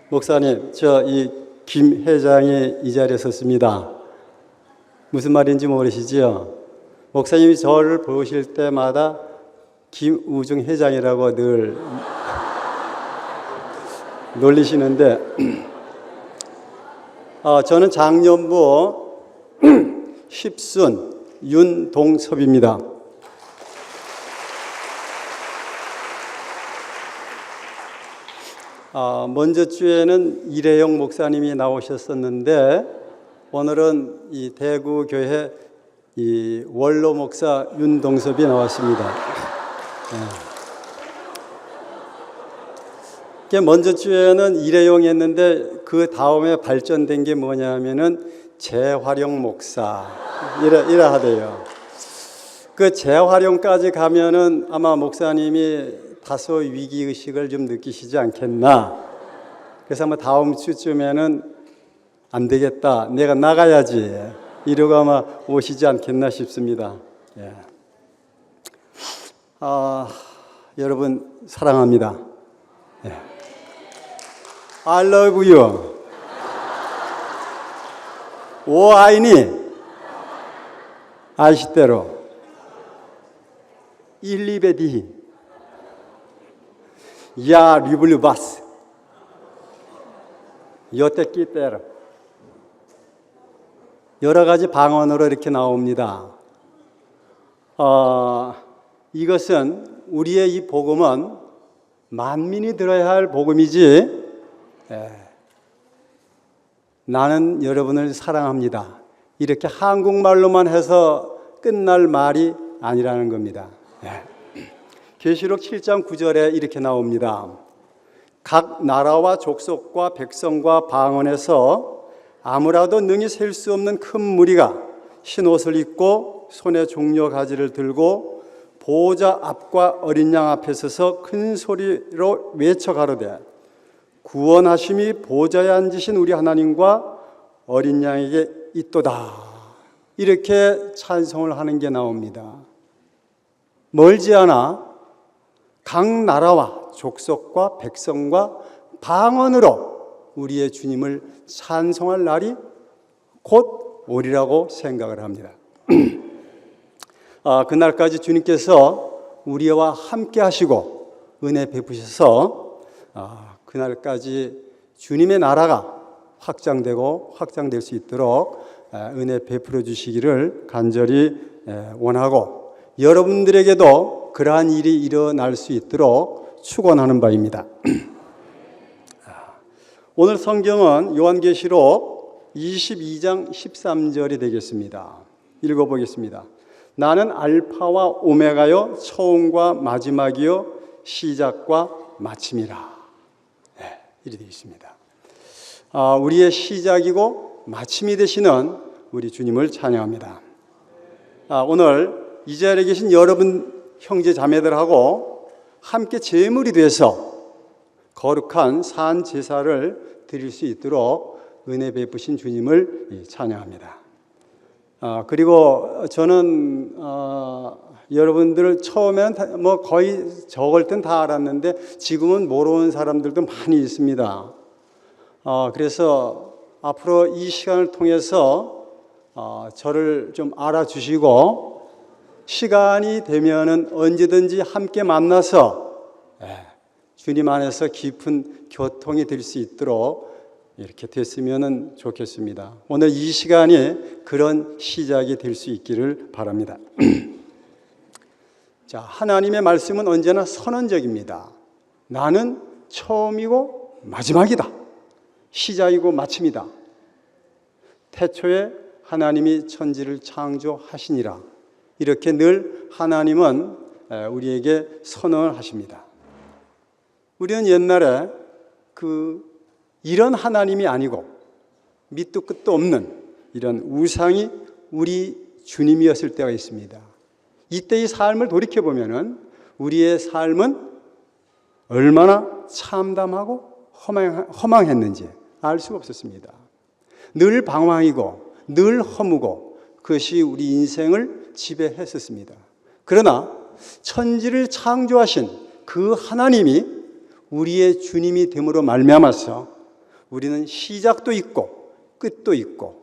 목사님, 저 이 김 회장이 이 자리에 섰습니다. 무슨 말인지 모르시지요? 목사님이 저를 보실 때마다 김우중 회장이라고 늘 놀리시는데 저는 장년부 십순 윤동섭입니다. 먼저 주에는 일회용 목사님이 나오셨었는데 오늘은 이 대구교회 이 원로 목사 윤동섭이 나왔습니다. 먼저 주에는 일회용이었는데 그 다음에 발전된 게 뭐냐면은 재활용 목사 이라 하대요. 그 재활용까지 가면은 아마 목사님이 다소 위기의식을 좀 느끼시지 않겠나. 그래서 아마 다음 주쯤에는 안 되겠다, 내가 나가야지 이러고 아마 오시지 않겠나 싶습니다. 예. 여러분 사랑합니다. 예. I love you. 오 아이니 아시대로 1, 2배 디 야 리블루바스 요때끼 때로 여러 가지 방언으로 이렇게 나옵니다. 이것은 우리의 이 복음은 만민이 들어야 할 복음이지 나는 여러분을 사랑합니다 이렇게 한국말로만 해서 끝날 말이 아니라는 겁니다. 계시록 7장 9절에 이렇게 나옵니다. 각 나라와 족속과 백성과 방언에서 아무라도 능히 셀 수 없는 큰 무리가 흰옷을 입고 손에 종려 가지를 들고 보호자 앞과 어린 양 앞에 서서 큰 소리로 외쳐 가로되 구원하심이 보호자에 앉으신 우리 하나님과 어린 양에게 있도다. 이렇게 찬송을 하는 게 나옵니다. 멀지 않아 각 나라와 족속과 백성과 방언으로 우리의 주님을 찬송할 날이 곧 오리라고 생각을 합니다. 그날까지 주님께서 우리와 함께 하시고 은혜 베푸셔서 그날까지 주님의 나라가 확장되고 확장될 수 있도록 은혜 베풀어 주시기를 간절히 원하고 여러분들에게도 그러한 일이 일어날 수 있도록 축원하는 바입니다. 오늘 성경은 요한계시록 22장 13절이 되겠습니다. 읽어보겠습니다. 나는 알파와 오메가요 처음과 마지막이요 시작과 마침이라. 이렇게 되어 있습니다. 우리의 시작이고 마침이 되시는 우리 주님을 찬양합니다. 오늘 이 자리에 계신 여러분 형제 자매들하고 함께 제물이 돼서 거룩한 산 제사를 드릴 수 있도록 은혜 베푸신 주님을 찬양합니다. 그리고 저는 여러분들을 처음에는 뭐 거의 적을 땐 다 알았는데 지금은 모르는 사람들도 많이 있습니다. 그래서 앞으로 이 시간을 통해서 저를 좀 알아주시고 시간이 되면은 언제든지 함께 만나서 주님 안에서 깊은 교통이 될 수 있도록 이렇게 됐으면 좋겠습니다. 오늘 이 시간이 그런 시작이 될 수 있기를 바랍니다. 자, 하나님의 말씀은 언제나 선언적입니다. 나는 처음이고 마지막이다. 시작이고 마침이다. 태초에 하나님이 천지를 창조하시니라. 이렇게 늘 하나님은 우리에게 선언을 하십니다. 우리는 옛날에 이런 하나님이 아니고 밑도 끝도 없는 이런 우상이 우리 주님이었을 때가 있습니다. 이때의 삶을 돌이켜보면 우리의 삶은 얼마나 참담하고 허망했는지 알 수가 없었습니다. 늘 방황이고 늘 허무고 그것이 우리 인생을 지배했었습니다. 그러나 천지를 창조하신 그 하나님이 우리의 주님이 됨으로 말미암아서 우리는 시작도 있고 끝도 있고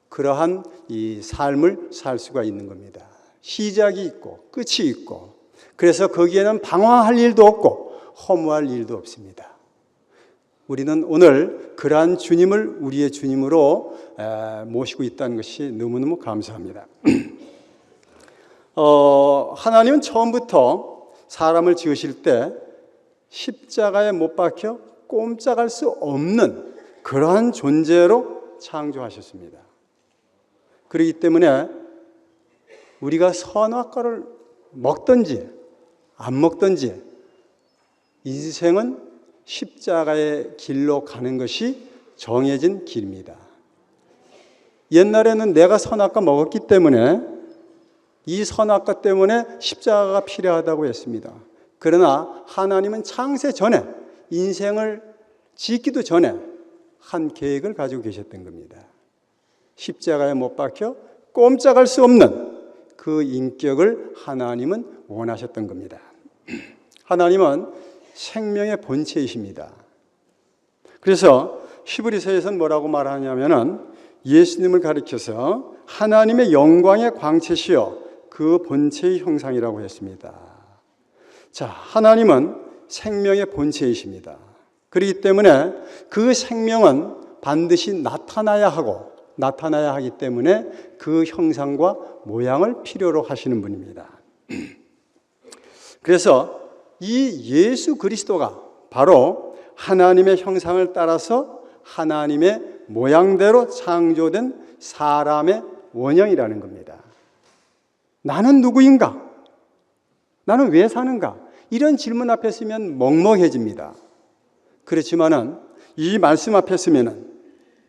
그러한 이 삶을 살 수가 있는 겁니다. 시작이 있고 끝이 있고, 그래서 거기에는 방황할 일도 없고 허무할 일도 없습니다. 우리는 오늘 그러한 주님을 우리의 주님으로 모시고 있다는 것이 너무너무 감사합니다. 하나님은 처음부터 사람을 지으실 때 십자가에 못 박혀 꼼짝할 수 없는 그러한 존재로 창조하셨습니다. 그렇기 때문에 우리가 선악과를 먹든지 안 먹든지 인생은 십자가의 길로 가는 것이 정해진 길입니다. 옛날에는 내가 선악과 먹었기 때문에 이 선악과 때문에 십자가가 필요하다고 했습니다. 그러나 하나님은 창세 전에, 인생을 짓기도 전에 한 계획을 가지고 계셨던 겁니다. 십자가에 못 박혀 꼼짝할 수 없는 그 인격을 하나님은 원하셨던 겁니다. 하나님은 생명의 본체이십니다. 그래서 히브리서에서는 뭐라고 말하냐면은 예수님을 가리켜서 하나님의 영광의 광채시여 그 본체의 형상이라고 했습니다. 자, 하나님은 생명의 본체이십니다. 그렇기 때문에 그 생명은 반드시 나타나야 하기 때문에 그 형상과 모양을 필요로 하시는 분입니다. 그래서 이 예수 그리스도가 바로 하나님의 형상을 따라서 하나님의 모양대로 창조된 사람의 원형이라는 겁니다. 나는 누구인가? 나는 왜 사는가? 이런 질문 앞에 서면 먹먹해집니다. 그렇지만은 이 말씀 앞에 서면은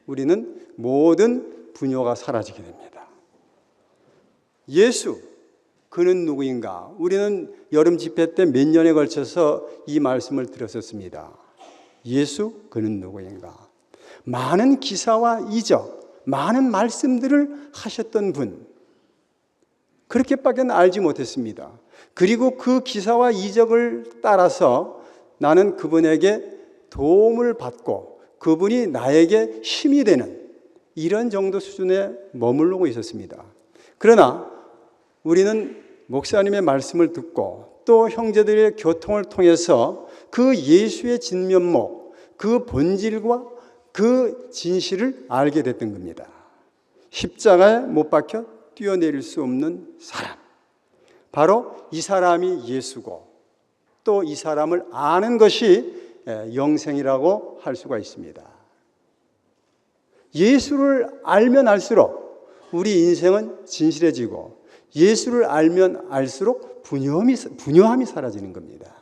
우리는 모든 분요가 사라지게 됩니다. 예수, 그는 누구인가? 우리는 여름 집회 때 몇 년에 걸쳐서 이 말씀을 들었었습니다. 예수, 그는 누구인가? 많은 기사와 이적, 많은 말씀들을 하셨던 분, 그렇게밖에 알지 못했습니다. 그리고 그 기사와 이적을 따라서 나는 그분에게 도움을 받고 그분이 나에게 힘이 되는 이런 정도 수준에 머무르고 있었습니다. 그러나 우리는 목사님의 말씀을 듣고 또 형제들의 교통을 통해서 그 예수의 진면목, 그 본질과 그 진실을 알게 됐던 겁니다. 십자가에 못 박혀 뛰어내릴 수 없는 사람, 바로 이 사람이 예수고 또 이 사람을 아는 것이 영생이라고 할 수가 있습니다. 예수를 알면 알수록 우리 인생은 진실해지고 예수를 알면 알수록 분요함이 사라지는 겁니다.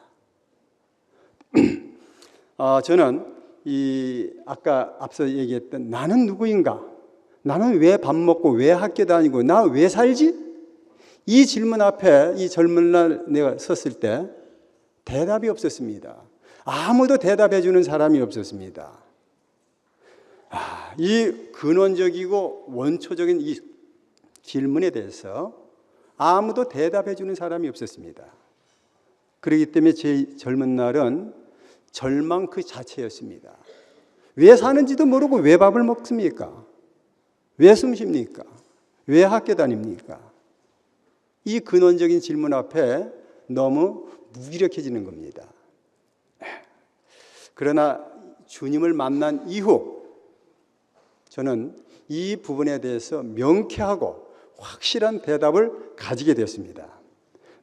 저는 아까 앞서 얘기했던 나는 누구인가? 나는 왜 밥 먹고 왜 학교 다니고 나 왜 살지? 이 질문 앞에 이 젊은 날 내가 섰을 때 대답이 없었습니다. 아무도 대답해 주는 사람이 없었습니다. 이 근원적이고 원초적인 이 질문에 대해서 아무도 대답해 주는 사람이 없었습니다. 그렇기 때문에 제 젊은 날은 절망 그 자체였습니다. 왜 사는지도 모르고 왜 밥을 먹습니까? 왜 숨 쉽니까? 왜 학교 다닙니까? 이 근원적인 질문 앞에 너무 무기력해지는 겁니다. 그러나 주님을 만난 이후 저는 이 부분에 대해서 명쾌하고 확실한 대답을 가지게 됐습니다.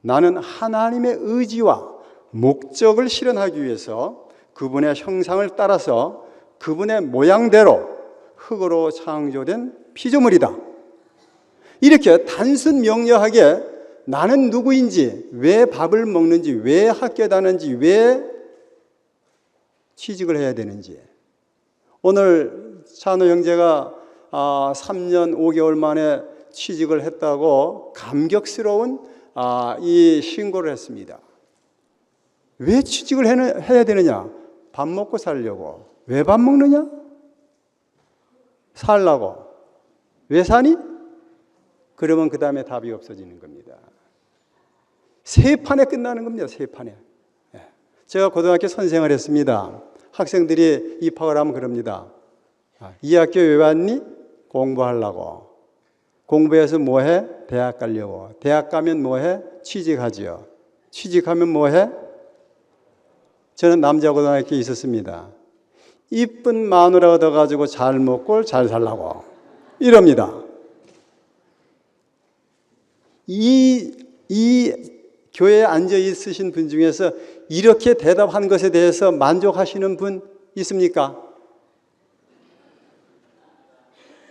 나는 하나님의 의지와 목적을 실현하기 위해서 그분의 형상을 따라서 그분의 모양대로 흙으로 창조된 피조물이다. 이렇게 단순 명료하게 나는 누구인지, 왜 밥을 먹는지, 왜 학교 다니는지, 왜 취직을 해야 되는지. 오늘 찬호 형제가 3년 5개월 만에 취직을 했다고 감격스러운 이 신고를 했습니다. 왜 취직을 해야 되느냐? 밥 먹고 살려고. 왜 밥 먹느냐? 살라고. 왜 사니? 그러면 그 다음에 답이 없어지는 겁니다. 세 판에 끝나는 겁니다. 세 판에. 제가 고등학교 선생을 했습니다. 학생들이 입학을 하면 그럽니다. 이 학교 왜 왔니? 공부하려고. 공부해서 뭐해? 대학 가려고. 대학 가면 뭐해? 취직하지요. 취직하면 뭐해? 저는 남자고등학교에 있었습니다. 이쁜 마누라 얻어가지고 잘 먹고 잘 살라고 이럽니다. 이 교회에 앉아 있으신 분 중에서 이렇게 대답한 것에 대해서 만족하시는 분 있습니까?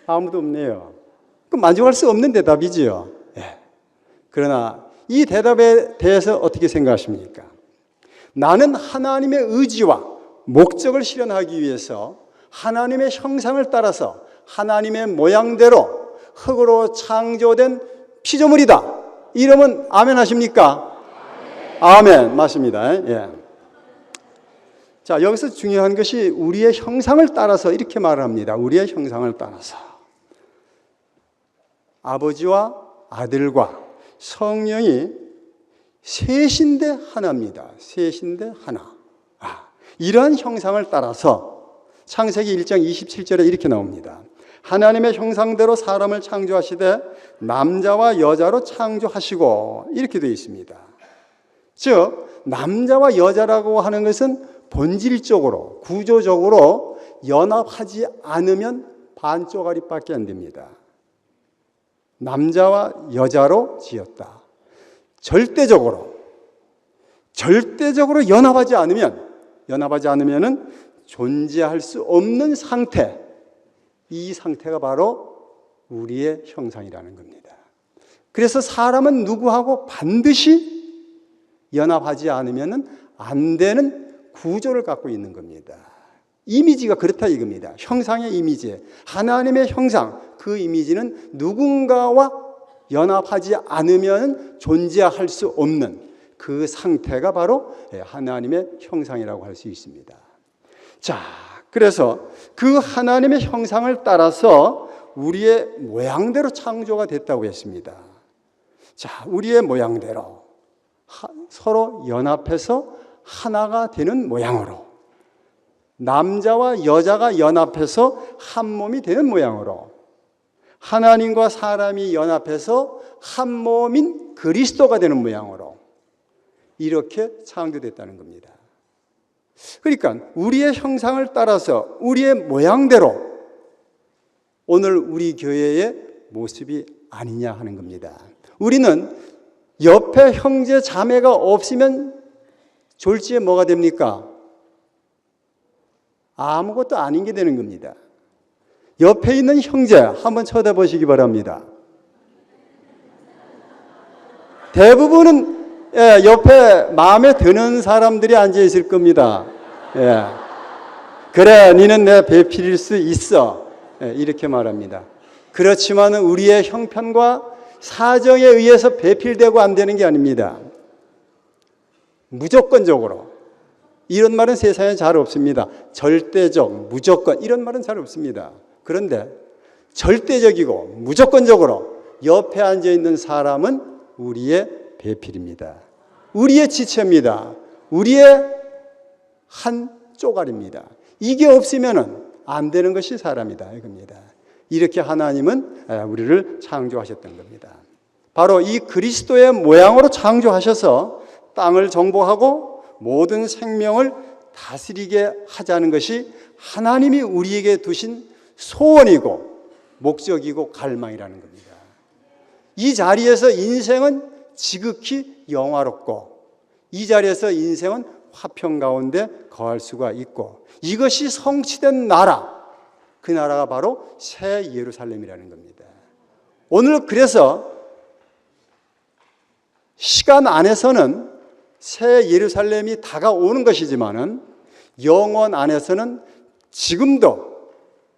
아무도 없네요. 그럼 만족할 수 없는 대답이지요. 예. 그러나 이 대답에 대해서 어떻게 생각하십니까? 나는 하나님의 의지와 목적을 실현하기 위해서 하나님의 형상을 따라서 하나님의 모양대로 흙으로 창조된 피조물이다. 이러면 아멘 하십니까? 아멘. 맞습니다. 예. 자, 여기서 중요한 것이 우리의 형상을 따라서 이렇게 말을 합니다. 우리의 형상을 따라서. 아버지와 아들과 성령이 셋인데 하나입니다. 셋인데 하나. 이러한 형상을 따라서 창세기 1장 27절에 이렇게 나옵니다. 하나님의 형상대로 사람을 창조하시되 남자와 여자로 창조하시고 이렇게 되어 있습니다. 즉 남자와 여자라고 하는 것은 본질적으로 구조적으로 연합하지 않으면 반쪽짜리밖에 안 됩니다. 남자와 여자로 지었다. 절대적으로 연합하지 않으면은 존재할 수 없는 상태, 이 상태가 바로 우리의 형상이라는 겁니다. 그래서 사람은 누구하고 반드시 연합하지 않으면 안 되는 구조를 갖고 있는 겁니다. 이미지가 그렇다 이겁니다. 형상의 이미지, 하나님의 형상, 그 이미지는 누군가와 연합하지 않으면 존재할 수 없는 그 상태가 바로 하나님의 형상이라고 할 수 있습니다. 자, 그래서 그 하나님의 형상을 따라서 우리의 모양대로 창조가 됐다고 했습니다. 자, 우리의 모양대로 서로 연합해서 하나가 되는 모양으로, 남자와 여자가 연합해서 한 몸이 되는 모양으로, 하나님과 사람이 연합해서 한 몸인 그리스도가 되는 모양으로 이렇게 창조됐다는 겁니다. 그러니까 우리의 형상을 따라서 우리의 모양대로 오늘 우리 교회의 모습이 아니냐 하는 겁니다. 우리는 옆에 형제 자매가 없으면 졸지에 뭐가 됩니까? 아무것도 아닌 게 되는 겁니다. 옆에 있는 형제 한번 쳐다보시기 바랍니다. 대부분은 옆에 마음에 드는 사람들이 앉아 있을 겁니다. 그래, 니는 내 배필일 수 있어. 이렇게 말합니다. 그렇지만 우리의 형편과 사정에 의해서 배필되고 안 되는 게 아닙니다. 무조건적으로. 이런 말은 세상에 잘 없습니다. 절대적, 무조건 이런 말은 잘 없습니다. 그런데 절대적이고 무조건적으로 옆에 앉아 있는 사람은 우리의 배필입니다. 우리의 지체입니다. 우리의 한 쪼가리입니다. 이게 없으면 안 되는 것이 사람이다 이겁니다. 이렇게 하나님은 우리를 창조하셨던 겁니다. 바로 이 그리스도의 모양으로 창조하셔서 땅을 정복하고 모든 생명을 다스리게 하자는 것이 하나님이 우리에게 두신 소원이고 목적이고 갈망이라는 겁니다. 이 자리에서 인생은 지극히 영화롭고 이 자리에서 인생은 화평 가운데 거할 수가 있고 이것이 성취된 나라, 그 나라가 바로 새 예루살렘이라는 겁니다. 오늘 그래서 시간 안에서는 새 예루살렘이 다가오는 것이지만은 영원 안에서는 지금도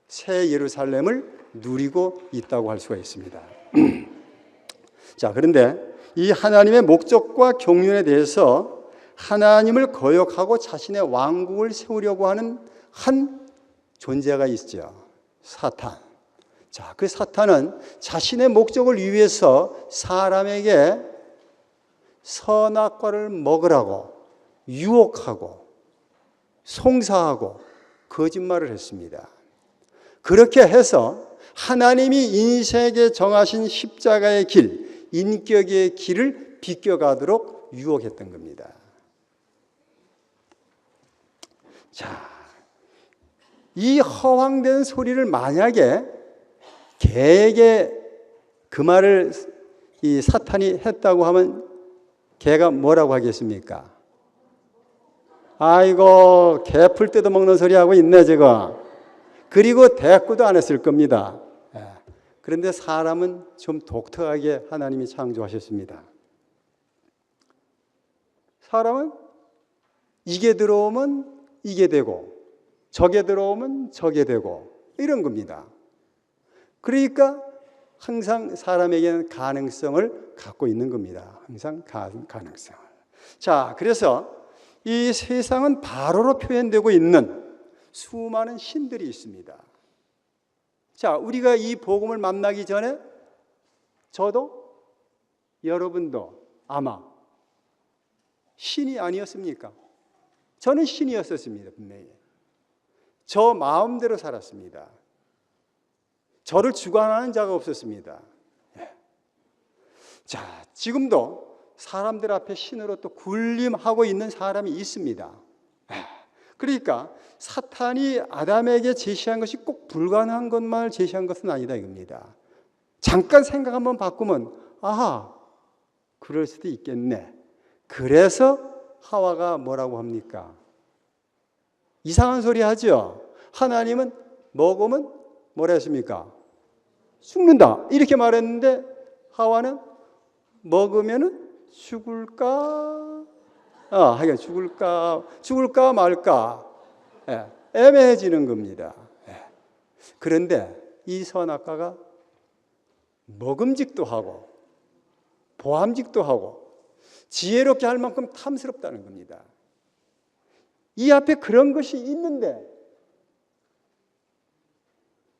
새 예루살렘을 누리고 있다고 할 수가 있습니다. 자, 그런데 이 하나님의 목적과 경륜에 대해서 하나님을 거역하고 자신의 왕국을 세우려고 하는 한 존재가 있죠. 사탄. 자, 그 사탄은 자신의 목적을 위해서 사람에게 선악과를 먹으라고 유혹하고 송사하고 거짓말을 했습니다. 그렇게 해서 하나님이 인생에 정하신 십자가의 길, 인격의 길을 비껴가도록 유혹했던 겁니다. 자, 이 허황된 소리를 만약에 개에게 그 말을 이 사탄이 했다고 하면 개가 뭐라고 하겠습니까? 아이고, 개 풀 뜯어 먹는 소리 하고 있네 저거. 그리고 대꾸도 안 했을 겁니다. 그런데 사람은 좀 독특하게 하나님이 창조하셨습니다. 사람은 이게 들어오면 이게 되고 저게 들어오면 저게 되고 이런 겁니다. 그러니까 항상 사람에게는 가능성을 갖고 있는 겁니다. 항상 가능성을. 자, 그래서 이 세상은 바로로 표현되고 있는 수많은 신들이 있습니다. 자, 우리가 이 복음을 만나기 전에 저도 여러분도 아마 신이 아니었습니까? 저는 신이었었습니다. 분명히. 저 마음대로 살았습니다. 저를 주관하는 자가 없었습니다. 자, 지금도 사람들 앞에 신으로 또 군림하고 있는 사람이 있습니다. 그러니까 사탄이 아담에게 제시한 것이 꼭 불가능한 것만을 제시한 것은 아니다 이겁니다. 잠깐 생각 한번 바꾸면 아하, 그럴 수도 있겠네. 그래서 하와가 뭐라고 합니까? 이상한 소리 하죠. 하나님은 먹으면 뭐라 했습니까? 죽는다 이렇게 말했는데 하와는 먹으면 죽을까? 하긴 죽을까 말까 애매해지는 겁니다. 그런데 이 선악과가 먹음직도 하고 보암직도 하고 지혜롭게 할 만큼 탐스럽다는 겁니다. 이 앞에 그런 것이 있는데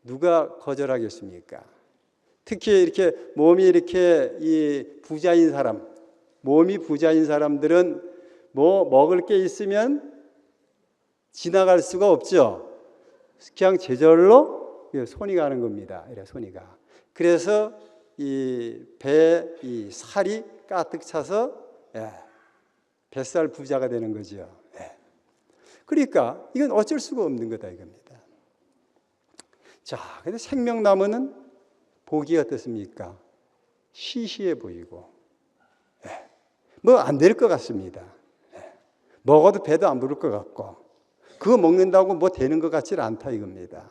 누가 거절하겠습니까? 특히 이렇게 몸이 이렇게 이 부자인 사람, 몸이 부자인 사람들은 뭐 먹을 게 있으면 지나갈 수가 없죠. 그냥 제절로 손이 가는 겁니다. 이래 손이 가. 그래서 이 배에 이 살이 가득 차서 뱃살 부자가 되는 거죠. 그러니까 이건 어쩔 수가 없는 거다 이겁니다. 자, 근데 생명나무는 보기 어떻습니까? 시시해 보이고 뭐 안 될 것 같습니다. 먹어도 배도 안 부를 것 같고 그거 먹는다고 뭐 되는 것 같지 않다 이겁니다.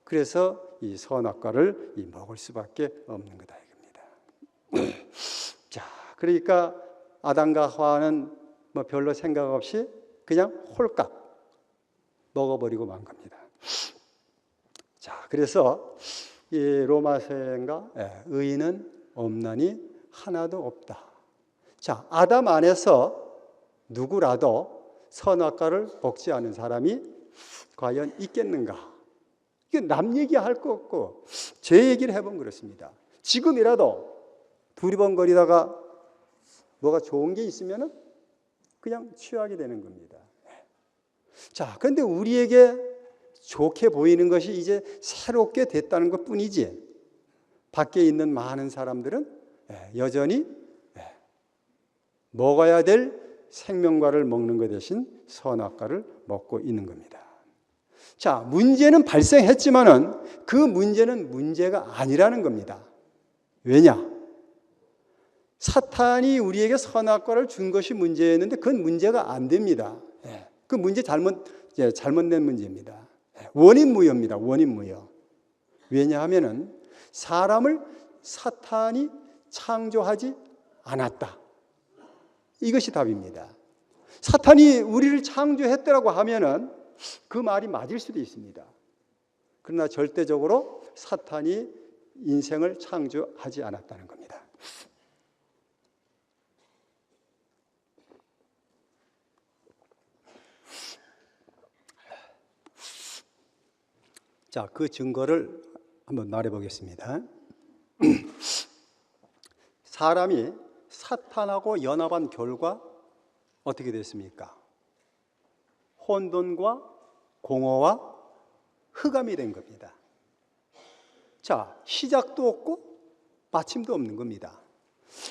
그래서 이 선악과를 먹을 수밖에 없는 거다 이겁니다. 자, 그러니까 아담과 하와는 뭐 별로 생각 없이 그냥 홀값 먹어버리고 만 겁니다. 자, 그래서 이 로마서인가 의인은 없나니 하나도 없다. 자, 아담 안에서 누구라도 선악과를 먹지 않은 사람이 과연 있겠는가? 이게 남 얘기할 거 없고 제 얘기를 해본 그렇습니다. 지금이라도 두리번거리다가 뭐가 좋은 게 있으면 그냥 취하게 되는 겁니다. 자, 그런데 우리에게 좋게 보이는 것이 이제 새롭게 됐다는 것 뿐이지 밖에 있는 많은 사람들은 여전히 먹어야 될 생명과를 먹는 것 대신 선악과를 먹고 있는 겁니다. 자, 문제는 발생했지만은 그 문제는 문제가 아니라는 겁니다. 왜냐? 사탄이 우리에게 선악과를 준 것이 문제였는데 그건 문제가 안 됩니다. 그 문제 잘못된 문제입니다. 원인무효입니다. 원인무효. 왜냐하면은 사람을 사탄이 창조하지 않았다. 이것이 답입니다. 사탄이 우리를 창조했다라고 하면은 그 말이 맞을 수도 있습니다. 그러나 절대적으로 사탄이 인생을 창조하지 않았다는 겁니다. 자, 그 증거를 한번 말해 보겠습니다. 사람이 사탄하고 연합한 결과 어떻게 됐습니까? 혼돈과 공허와 흑암이 된 겁니다. 자, 시작도 없고 마침도 없는 겁니다.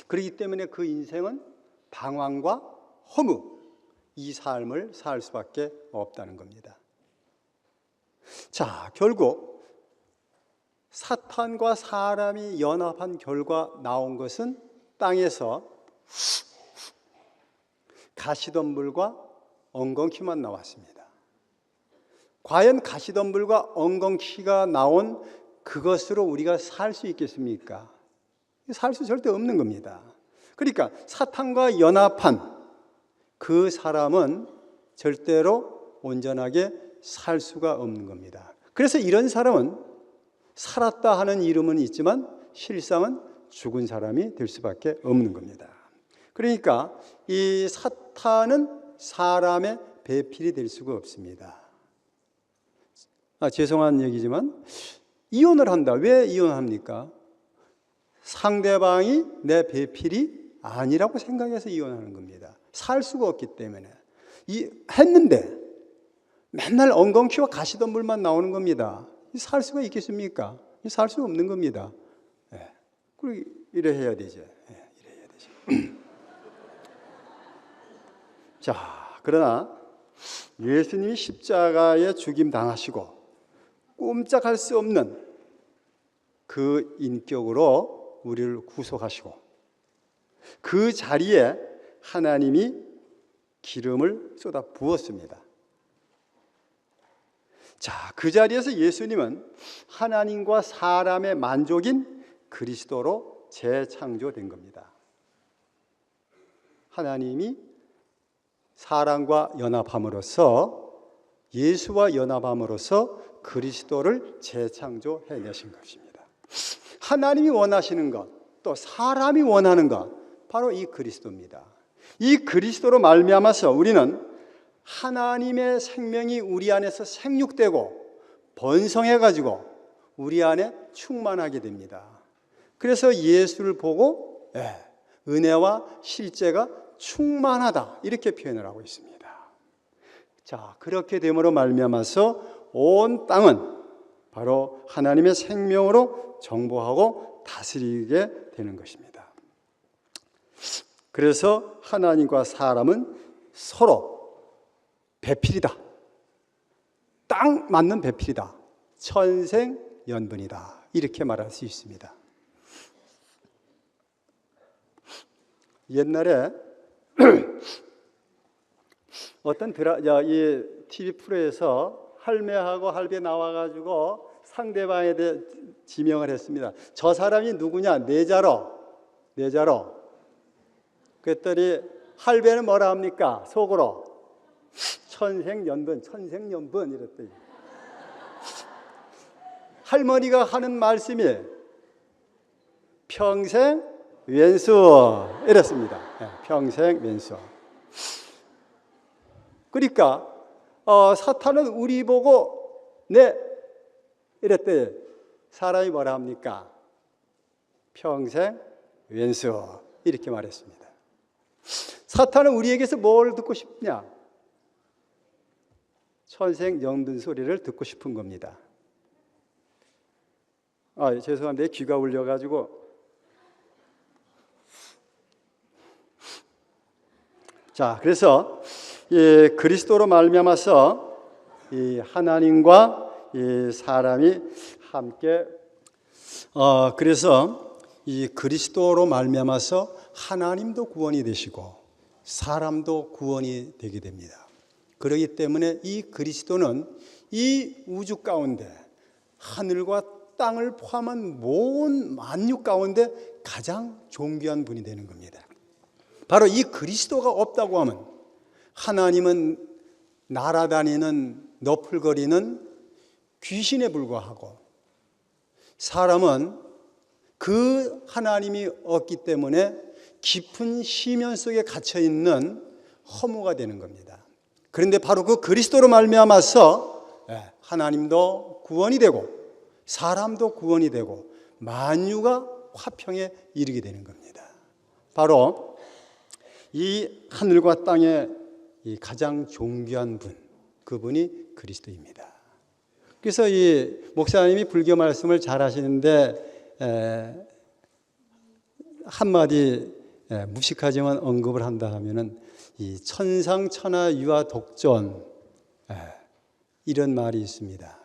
그렇기 때문에 그 인생은 방황과 허무, 이 삶을 살 수밖에 없다는 겁니다. 자, 결국 사탄과 사람이 연합한 결과 나온 것은 땅에서 가시덤불과 엉겅퀴만 나왔습니다. 과연 가시덤불과 엉겅퀴가 나온 그것으로 우리가 살 수 있겠습니까? 살 수 절대 없는 겁니다. 그러니까 사탄과 연합한 그 사람은 절대로 온전하게 살 수가 없는 겁니다. 그래서 이런 사람은 살았다 하는 이름은 있지만 실상은 죽은 사람이 될 수밖에 없는 겁니다. 그러니까 이 사탄은 사람의 배필이 될 수가 없습니다. 죄송한 얘기지만 이혼을 한다. 왜 이혼합니까? 상대방이 내 배필이 아니라고 생각해서 이혼하는 겁니다. 살 수가 없기 때문에. 했는데 맨날 엉겅퀴와 가시덤불만 나오는 겁니다. 살 수가 있겠습니까? 살 수 없는 겁니다. 그리고 이래 해야 되죠. 이래 해야 되죠. 자, 그러나 예수님이 십자가에 죽임 당하시고 꼼짝할 수 없는 그 인격으로 우리를 구속하시고 그 자리에 하나님이 기름을 쏟아 부었습니다. 자, 그 자리에서 예수님은 하나님과 사람의 만족인 그리스도로 재창조된 겁니다. 하나님이 사람과 연합함으로써 예수와 연합함으로써 그리스도를 재창조해내신 것입니다. 하나님이 원하시는 것, 또 사람이 원하는 것, 바로 이 그리스도입니다. 이 그리스도로 말미암아서 우리는 하나님의 생명이 우리 안에서 생육되고 번성해가지고 우리 안에 충만하게 됩니다. 그래서 예수를 보고 은혜와 실제가 충만하다 이렇게 표현을 하고 있습니다. 자, 그렇게 됨으로 말미암아서 온 땅은 바로 하나님의 생명으로 정복하고 다스리게 되는 것입니다. 그래서 하나님과 사람은 서로 배필이다. 딱 맞는 배필이다. 천생연분이다. 이렇게 말할 수 있습니다. 옛날에 어떤 이 TV 프로에서 할매하고 할배 나와가지고 상대방에 대해 지명을 했습니다. 저 사람이 누구냐? 내자로. 그랬더니 할배는 뭐라 합니까? 속으로 천생연분 이랬더니 할머니가 하는 말씀이 평생 왼수 이랬습니다. 평생 왼수. 그러니까 사탄은 우리 보고 이랬더니 사람이 뭐라 합니까? 평생 왼수 이렇게 말했습니다. 사탄은 우리에게서 뭘 듣고 싶냐? 천생연분 소리를 듣고 싶은 겁니다. 죄송한데 귀가 울려가지고. 자, 그래서 이 그리스도로 말미암아서 이 하나님과 이 사람이 함께 그래서 이 그리스도로 말미암아서 하나님도 구원이 되시고 사람도 구원이 되게 됩니다. 그렇기 때문에 이 그리스도는 이 우주 가운데 하늘과 땅을 포함한 모든 만유 가운데 가장 존귀한 분이 되는 겁니다. 바로 이 그리스도가 없다고 하면 하나님은 날아다니는 너풀거리는 귀신에 불과하고 사람은 그 하나님이 없기 때문에 깊은 심연 속에 갇혀 있는 허무가 되는 겁니다. 그런데 바로 그 그리스도로 말미암아서 하나님도 구원이 되고 사람도 구원이 되고 만유가 화평에 이르게 되는 겁니다. 바로 이 하늘과 땅의 이 가장 존귀한 분, 그분이 그리스도입니다. 그래서 이 목사님이 불교 말씀을 잘 하시는데 한마디 무식하지만 언급을 한다 하면은 이 천상천하 유아 독존 이런 말이 있습니다.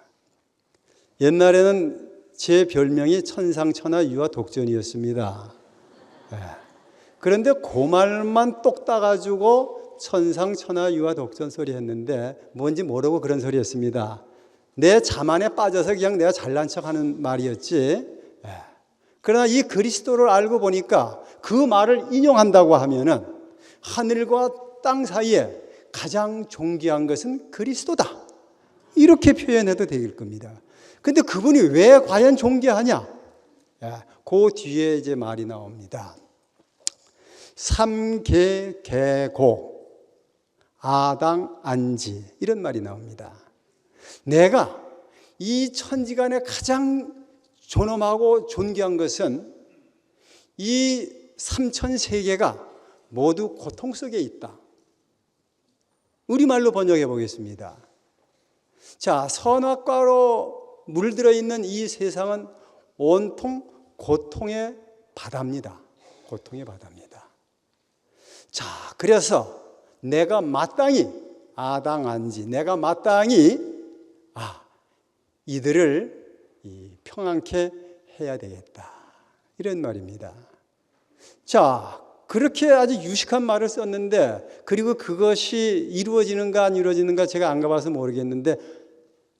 옛날에는 제 별명이 천상천하 유아 독존이었습니다. 그런데 그 말만 똑 따가지고 천상천하 유아 독존 소리 했는데 뭔지 모르고 그런 소리 했습니다. 내 자만에 빠져서 그냥 내가 잘난 척하는 말이었지. 그러나 이 그리스도를 알고 보니까 그 말을 인용한다고 하면은 하늘과 땅 사이에 가장 존귀한 것은 그리스도다. 이렇게 표현해도 될 겁니다. 근데 그분이 왜 과연 존귀하냐? 그 뒤에 이제 말이 나옵니다. 삼계계고 아당 안지 이런 말이 나옵니다. 내가 이 천지간에 가장 존엄하고 존귀한 것은 이 삼천세계가 모두 고통 속에 있다. 우리말로 번역해 보겠습니다. 자, 선악과로 물들어 있는 이 세상은 온통 고통의 바다입니다. 고통의 바다입니다. 자, 그래서 내가 마땅히 아당한지 내가 마땅히 이들을 평안케 해야 되겠다. 이런 말입니다. 자, 그렇게 아주 유식한 말을 썼는데 그리고 그것이 이루어지는가 안 이루어지는가 제가 안 가봐서 모르겠는데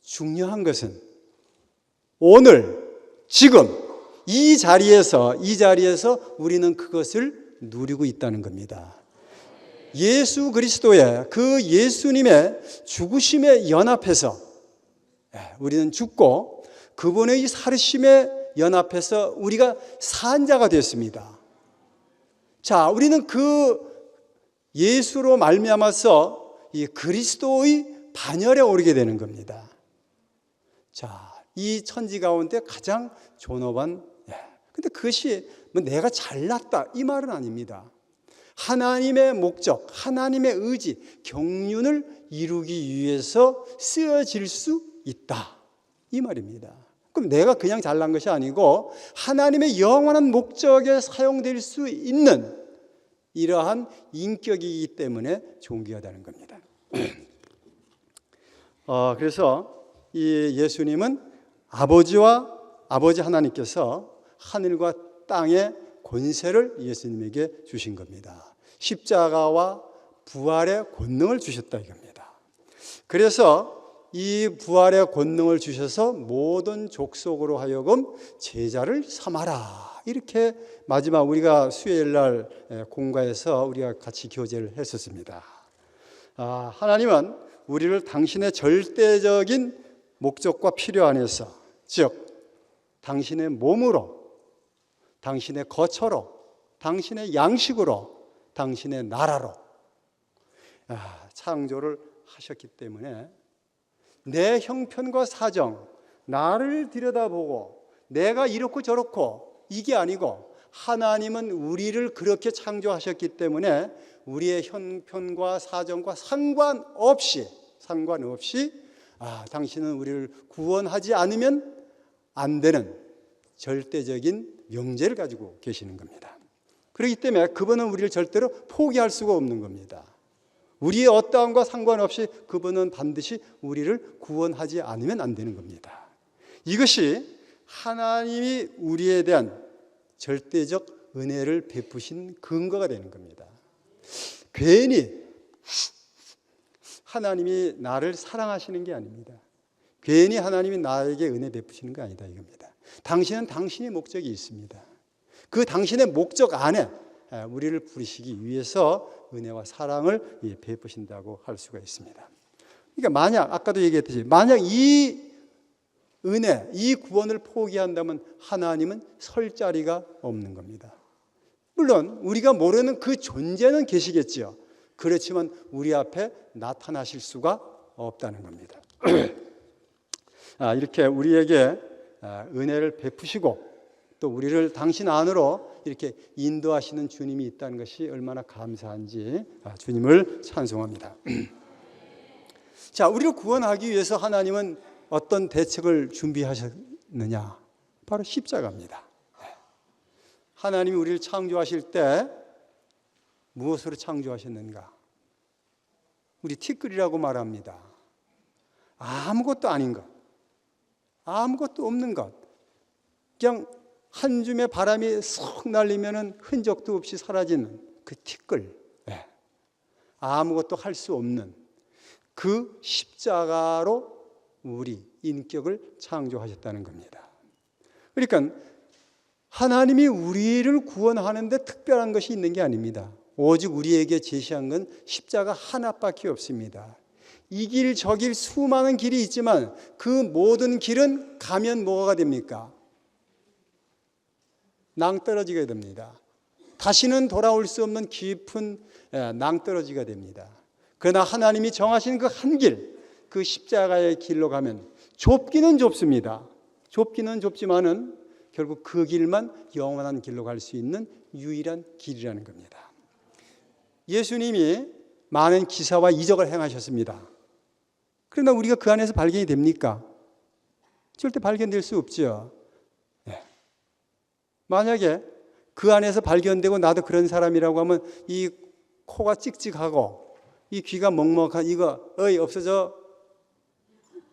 중요한 것은 오늘 지금 이 자리에서 우리는 그것을 누리고 있다는 겁니다. 예수 그리스도의 그 예수님의 죽으심에 연합해서 우리는 죽고 그분의 이 살으심에 연합해서 우리가 산 자가 됐습니다. 자, 우리는 그 예수로 말미암아서 이 그리스도의 반열에 오르게 되는 겁니다. 자, 이 천지 가운데 가장 존엄한 근데 그것이 뭐 내가 잘났다 이 말은 아닙니다. 하나님의 목적, 하나님의 의지, 경륜을 이루기 위해서 쓰여질 수 있다 이 말입니다. 그럼 내가 그냥 잘난 것이 아니고 하나님의 영원한 목적에 사용될 수 있는 이러한 인격이기 때문에 존귀하다는 겁니다. 그래서 이 예수님은 아버지 하나님께서 하늘과 땅의 권세를 예수님에게 주신 겁니다. 십자가와 부활의 권능을 주셨다 이겁니다. 그래서 이 부활의 권능을 주셔서 모든 족속으로 하여금 제자를 삼아라. 이렇게 마지막 우리가 수요일 날 공과에서 우리가 같이 교제를 했었습니다. 하나님은 우리를 당신의 절대적인 목적과 필요 안에서 즉 당신의 몸으로 당신의 거처로 당신의 양식으로 당신의 나라로 창조를 하셨기 때문에 내 형편과 사정, 나를 들여다보고 내가 이렇고 저렇고 이게 아니고 하나님은 우리를 그렇게 창조하셨기 때문에 우리의 형편과 사정과 상관없이 당신은 우리를 구원하지 않으면 안 되는 절대적인 명제를 가지고 계시는 겁니다. 그렇기 때문에 그분은 우리를 절대로 포기할 수가 없는 겁니다. 우리의 어떠함과 상관없이 그분은 반드시 우리를 구원하지 않으면 안 되는 겁니다. 이것이 하나님이 우리에 대한 절대적 은혜를 베푸신 근거가 되는 겁니다. 괜히 하나님이 나를 사랑하시는 게 아닙니다. 괜히 하나님이 나에게 은혜 베푸시는 게 아니다 이겁니다. 당신은 당신의 목적이 있습니다. 그 당신의 목적 안에 우리를 부르시기 위해서 은혜와 사랑을 베푸신다고 할 수가 있습니다. 그러니까 만약 아까도 얘기했듯이 만약 이 은혜, 이 구원을 포기한다면 하나님은 설 자리가 없는 겁니다. 물론 우리가 모르는 그 존재는 계시겠지요. 그렇지만 우리 앞에 나타나실 수가 없다는 겁니다. 이렇게 우리에게 은혜를 베푸시고 또 우리를 당신 안으로 이렇게 인도하시는 주님이 있다는 것이 얼마나 감사한지 주님을 찬송합니다. 자, 우리를 구원하기 위해서 하나님은 어떤 대책을 준비하셨느냐? 바로 십자가입니다. 하나님이 우리를 창조하실 때 무엇으로 창조하셨는가? 우리 티끌이라고 말합니다. 아무것도 아닌 것, 아무것도 없는 것, 그냥 한 줌의 바람이 쏙 날리면 흔적도 없이 사라지는 그 티끌, 아무것도 할 수 없는 그 십자가로 우리 인격을 창조하셨다는 겁니다. 그러니까 하나님이 우리를 구원하는데 특별한 것이 있는 게 아닙니다. 오직 우리에게 제시한 건 십자가 하나밖에 없습니다. 이 길 저 길 수많은 길이 있지만 그 모든 길은 가면 뭐가 됩니까? 낭떠러지가 됩니다. 다시는 돌아올 수 없는 깊은 낭떠러지가 됩니다. 그러나 하나님이 정하신 그 한 길, 그 십자가의 길로 가면 좁기는 좁습니다. 좁기는 좁지만은 결국 그 길만 영원한 길로 갈 수 있는 유일한 길이라는 겁니다. 예수님이 많은 기사와 이적을 행하셨습니다. 그러나 우리가 그 안에서 발견이 됩니까? 절대 발견될 수 없죠. 만약에 그 안에서 발견되고 나도 그런 사람이라고 하면 이 코가 찍찍하고 이 귀가 먹먹한 이거 없어져?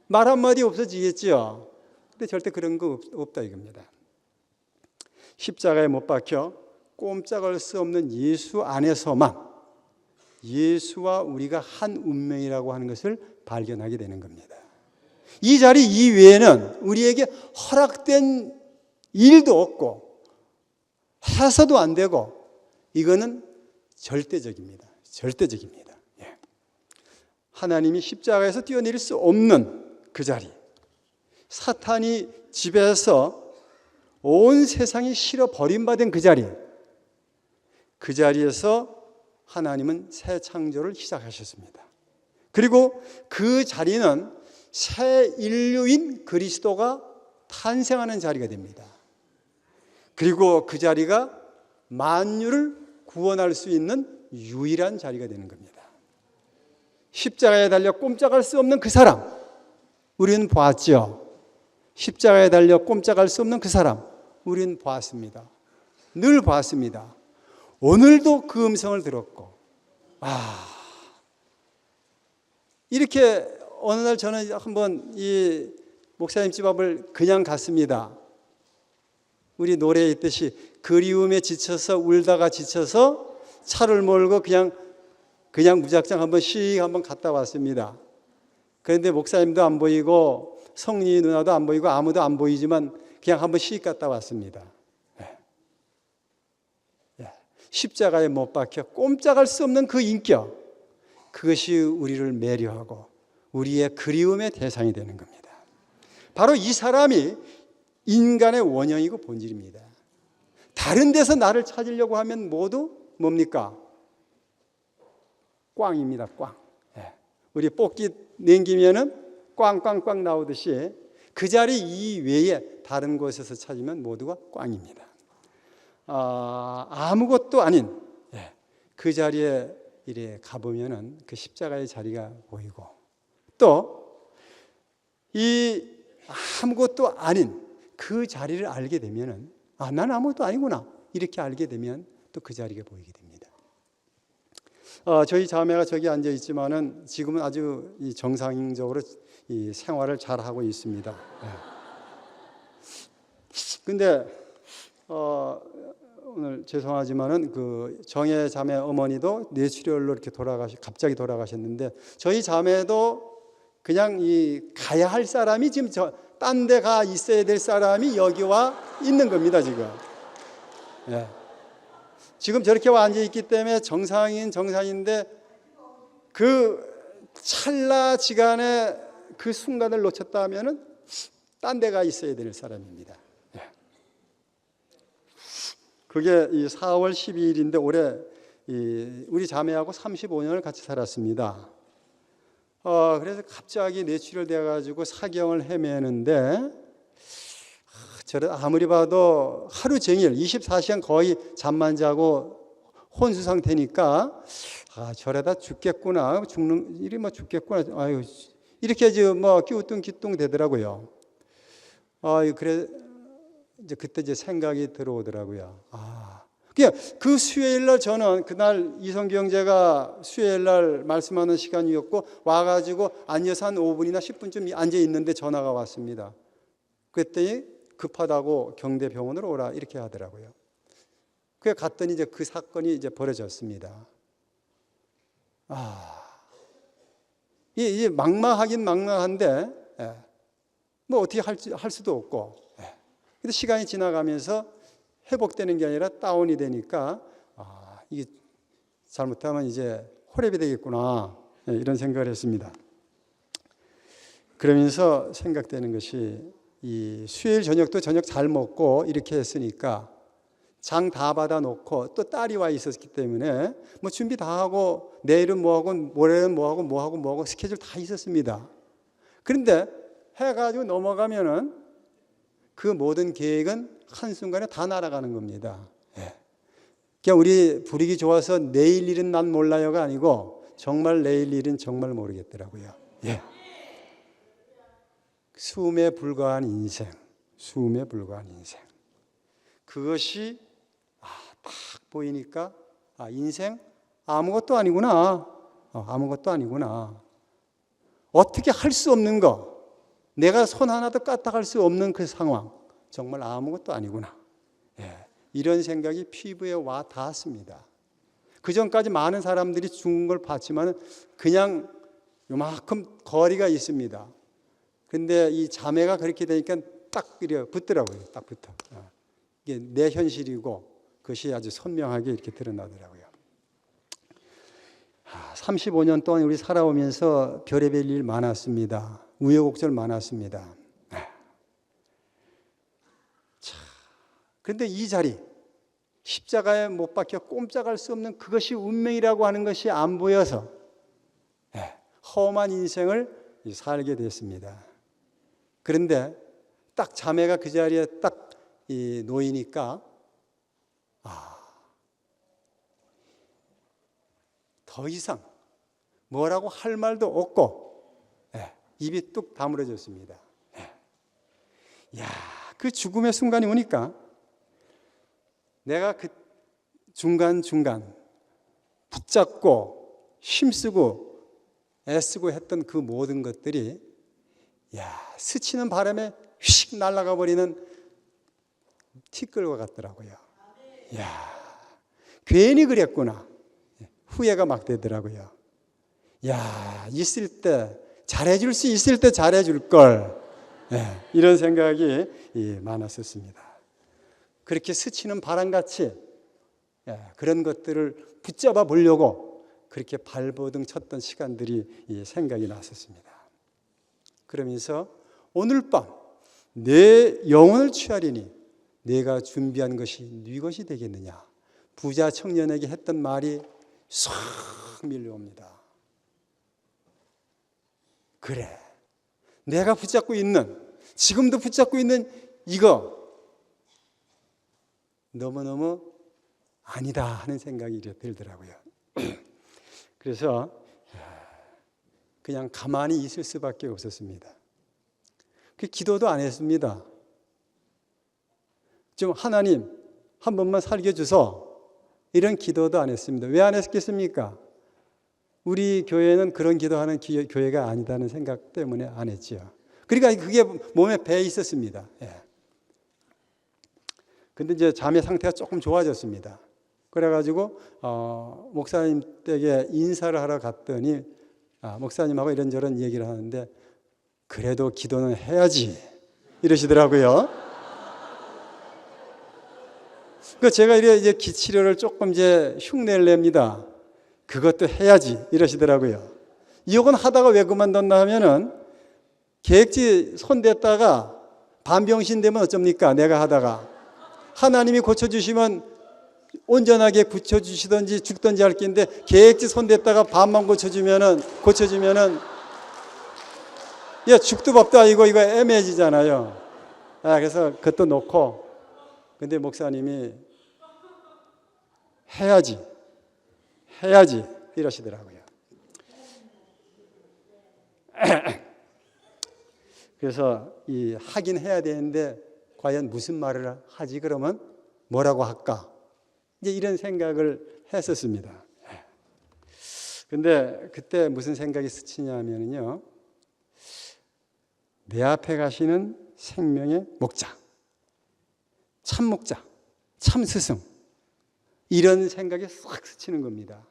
말 한마디 없어지겠죠. 근데 절대 그런 거 없다 이겁니다. 십자가에 못 박혀 꼼짝할 수 없는 예수 안에서만 예수와 우리가 한 운명이라고 하는 것을 발견하게 되는 겁니다. 이 자리 이외에는 우리에게 허락된 일도 없고 해서도 안 되고 이거는 절대적입니다. 절대적입니다. 하나님이 십자가에서 뛰어내릴 수 없는 그 자리, 사탄이 지배해서 온 세상이 실어 버림받은 그 자리, 그 자리에서 하나님은 새 창조를 시작하셨습니다. 그리고 그 자리는 새 인류인 그리스도가 탄생하는 자리가 됩니다. 그리고 그 자리가 만유를 구원할 수 있는 유일한 자리가 되는 겁니다. 십자가에 달려 꼼짝할 수 없는 그 사람, 우리는 보았죠. 십자가에 달려 꼼짝할 수 없는 그 사람, 우리는 보았습니다. 늘 보았습니다. 오늘도 그 음성을 들었고, 이렇게 어느 날 저는 한번 이 목사님 집 앞을 그냥 갔습니다. 우리 노래에 있듯이 그리움에 지쳐서 울다가 지쳐서 차를 몰고 그냥 무작정 한번 한번 갔다 왔습니다. 그런데 목사님도 안 보이고 성리 누나도 안 보이고 아무도 안 보이지만 그냥 한번 갔다 왔습니다. 십자가에 못 박혀 꼼짝할 수 없는 그 인격, 그것이 우리를 매료하고 우리의 그리움의 대상이 되는 겁니다. 바로 이 사람이 인간의 원형이고 본질입니다. 다른 데서 나를 찾으려고 하면 모두 뭡니까? 꽝입니다. 꽝. 우리 뽑기 넘기면은 꽝꽝꽝 나오듯이 그 자리 이외에 다른 곳에서 찾으면 모두가 꽝입니다. 아무것도 아닌 그 자리에 이래 가보면은 그 십자가의 자리가 보이고 또 이 아무것도 아닌 그 자리를 알게 되면은 난 아무것도 아니구나 이렇게 알게 되면 또 그 자리가 보이게 됩니다. 저희 자매가 저기 앉아 있지만은 지금은 아주 정상적으로 이 생활을 잘 하고 있습니다. 근데 오늘 죄송하지만은 그 정혜 자매 어머니도 뇌출혈로 이렇게 갑자기 돌아가셨는데 저희 자매도 그냥 가야 할 사람이 지금 딴 데 가 있어야 될 사람이 여기 와 있는 겁니다, 지금. 지금 저렇게 와 앉아 있기 때문에 정상인데 그 찰나지간에 그 순간을 놓쳤다 하면은 딴 데 가 있어야 될 사람입니다. 그게 이 4월 12일인데 올해 우리 자매하고 35년을 같이 살았습니다. 그래서 갑자기 뇌출혈돼 가지고 사경을 헤매는데 저를 아무리 봐도 하루 종일 24시간 거의 잠만 자고 혼수 상태니까 저러다 죽겠구나, 죽는 일이 뭐 죽겠구나, 아유 이렇게 이제 뭐 끼우뚱기뚱 되더라고요. 그래 이제 그때 이제 생각이 들어오더라고요. 그냥 그 수요일 날 저는 그날 이성규 형제가 수요일 날 말씀하는 시간이었고 와가지고 앉아서 한 5분이나 10분쯤 앉아 있는데 전화가 왔습니다. 그랬더니 급하다고 경대병원으로 오라 이렇게 하더라고요. 그래 갔더니 이제 그 사건이 이제 벌어졌습니다. 이게 막막하긴 막막한데 뭐 어떻게 할 수도 없고. 근데 시간이 지나가면서 회복되는 게 아니라 다운이 되니까 이게 잘못하면 이제 호랩이 되겠구나 이런 생각을 했습니다. 그러면서 생각되는 것이 이 수요일 저녁도 저녁 잘 먹고 이렇게 했으니까 장 다 받아 놓고 또 딸이 와 있었기 때문에 뭐 준비 다 하고 내일은 뭐 하고 모레는 뭐 하고 뭐 하고 뭐 하고 스케줄 다 있었습니다. 그런데 해가지고 넘어가면은 그 모든 계획은 한순간에 다 날아가는 겁니다. 그러니까 우리 분위기 좋아서 내일 일은 난 몰라요가 아니고 정말 내일 일은 정말 모르겠더라고요. 수음에 불과한 인생, 수음에 불과한 인생. 그것이 딱 보이니까 인생 아무것도 아니구나. 아무것도 아니구나. 어떻게 할 수 없는 거, 내가 손 하나도 까딱할 수 없는 그 상황, 정말 아무것도 아니구나. 이런 생각이 피부에 와 닿았습니다. 그 전까지 많은 사람들이 죽은 걸 봤지만 그냥 요만큼 거리가 있습니다. 근데 이 자매가 그렇게 되니까 딱 이래 붙더라고요. 딱 붙어. 이게 내 현실이고 그것이 아주 선명하게 이렇게 드러나더라고요. 35년 동안 우리 살아오면서 별의별 일 많았습니다. 우여곡절 많았습니다. 그런데 이 자리, 십자가에 못 박혀 꼼짝할 수 없는 그것이 운명이라고 하는 것이 안 보여서 험한 인생을 살게 됐습니다. 그런데 딱 자매가 그 자리에 딱 놓이니까 더 이상 뭐라고 할 말도 없고 입이 뚝 다물어졌습니다. 그 죽음의 순간이 오니까 내가 그 중간중간 붙잡고 힘쓰고 애쓰고 했던 그 모든 것들이 스치는 바람에 휙 날아가 버리는 티끌과 같더라고요. 괜히 그랬구나. 후회가 막 되더라고요. 있을 때 잘해줄 수 있을 때 잘해줄 걸. 이런 생각이 많았었습니다. 그렇게 스치는 바람같이 그런 것들을 붙잡아 보려고 그렇게 발버둥 쳤던 시간들이 생각이 났었습니다. 그러면서 오늘 밤 내 영혼을 취하리니 내가 준비한 것이 네 것이 되겠느냐. 부자 청년에게 했던 말이 싹 밀려옵니다. 그래, 내가 붙잡고 있는, 지금도 붙잡고 있는 이거 너무너무 아니다 하는 생각이 들더라고요. 그래서 그냥 가만히 있을 수밖에 없었습니다. 그 기도도 안 했습니다. 좀 하나님 한 번만 살려줘서 이런 기도도 안 했습니다. 왜 안 했겠습니까? 우리 교회는 그런 기도하는 교회가 아니다는 생각 때문에 안 했지요. 그러니까 그게 몸에 배 있었습니다. 근데 이제 자매 상태가 조금 좋아졌습니다. 그래가지고 목사님 댁에 인사를 하러 갔더니 목사님하고 이런저런 얘기를 하는데 그래도 기도는 해야지 이러시더라고요. 그 제가 이제 기치료를 조금 이제 흉내를 냅니다. 그것도 해야지 이러시더라고요. 이건 하다가 왜 그만뒀나 하면은 계획지 손댔다가 반병신 되면 어쩝니까? 내가 하다가 하나님이 고쳐주시면 온전하게 고쳐주시든지 죽든지 할 긴데 계획지 손댔다가 반만 고쳐주면은 죽도 밥도 아니고 이거 애매해지잖아요. 그래서 그것도 놓고 근데 목사님이 해야지 해야지 이러시더라고요. 그래서 이 하긴 해야 되는데 과연 무슨 말을 하지 그러면 뭐라고 할까? 이제 이런 생각을 했었습니다. 근데 그때 무슨 생각이 스치냐면요. 내 앞에 가시는 생명의 목자, 참 목자, 참 스승, 이런 생각이 싹 스치는 겁니다.